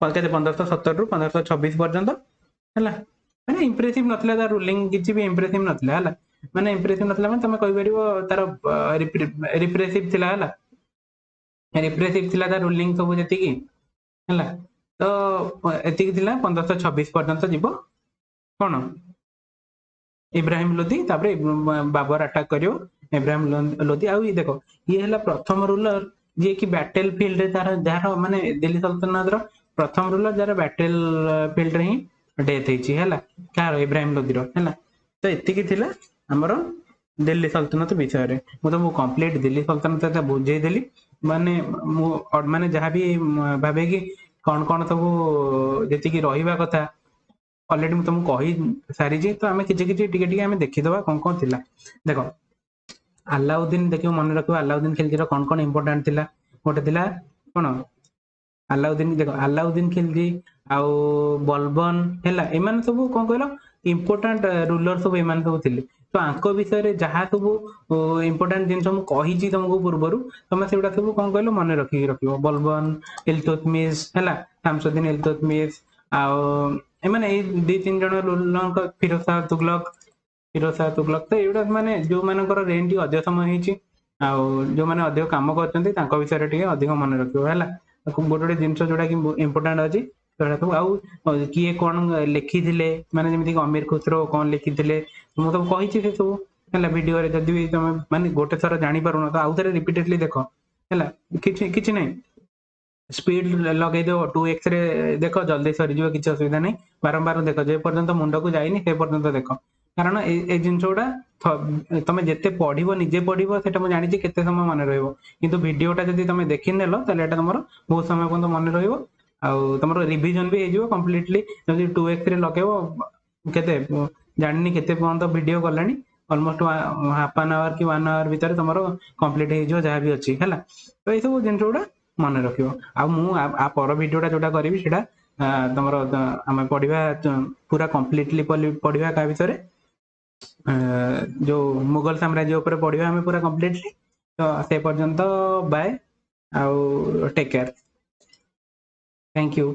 1517 रु 1526 पर्यंत है। मैंने इंप्रेसिव नथिला तार रूलिंग किसी भी इंप्रेसिव नथिला है माने इंप्रेसिव नथिला माने तुम कहि परिबो तार रिप्रेसिव थिला है रिप्रेसिव थिला तार रूलिंग सब जति की है। तो एतिक थिला 1526 पर्यंत जीवो कौन इब्राहिम लोधी तापर बाबर अटैक करियो इब्राहिम लोधी आउ देख ये है प्रथम रूलर जी की बैटल फील्ड तार जार माने दिल्ली सल्तनत प्रथम रूलर जार बैटल फील्ड ही डेथ है कार इब्राहिम लोधी है। तो एतिकी थिला हमर दिल्ली सल्तनत विषय में तुमको कंप्लीट दिल्ली सल्तनत बुझेदेली माने माने जहाँ भी भावे कि कौन कौन सब जी रहा कथा अलरेडी मुझे तुमको कही सारी तो आम कि देखीदे कौन कौन थिला। देख अलाउद्दीन देखिए मन रखो अलाउद्दीन खिलजी कौन कौन इंपोर्टाट थिला गोटे थिला कौन अलाउद्दीन देख अलाउद्दीन खिलजी आउ बलबन है एम सब कौन कहल इंपोर्टाट रूलर सब एम सब थे। तो आंक विषय जहाँ सब इंपोर्टाट जिन मुझे तुमको पूर्वर तुम से सब कौन कहल मन रखिकी रख बलबन इल्तुतमिश है शामसुद्दीन इल्तुतमिश आने 2-3 जन रूलर फिरोज शाह तुगलक तो युवा माने जो मानकर रेन टी अधिक समय होती जो मैंने अधिक कम कर विषय टे अधिक मन रखियो है गोटे गोटे जिन जोटा कि इंपोर्टाट अच्छी सब आउ किए कौन लिखी माने जमीक अमीर खुसरो कौन लिखी मुझे सब कही से सब है भिडियो जदि भी तुम माने गोटे थर जापर तो आउ थे रिपीटेडली देख है कि ना स्पीड लगे दो 2x रे देख जल्दी सरीज किसी असुविधा नहीं बारंबार देख जे पर्यंत मुंड को जाइनी से पर्यंत देख कारण ए जिन गुड़ा तुम जिते पढ़ निजे पढ़ से मुझे जानी केते समय मन रु भिडटा जब तुम देखी नेल तो तुम बहुत समय पर्यटन मन रुम रिविजन भी हो कम्प्लीटली जब 2x रे लगे के जानी केते पर्यंत भिड गलानी ऑलमोस्ट हाफ एन आवर कि 1 आवर भितर तुम कंप्लीट हो जहाँ भी अच्छी है तो ये सब जिन गुड़ा मन रख आ पर भिडटा जोटा करी से तुम आम पढ़ा पूरा कम्प्लीटली पढ़ा क्या भितर जो मुगल साम्राज्य पढ़ा आम पूरा कम्प्लीटली तो से पर्यंत बाय आउ टेक केयर थैंक यू।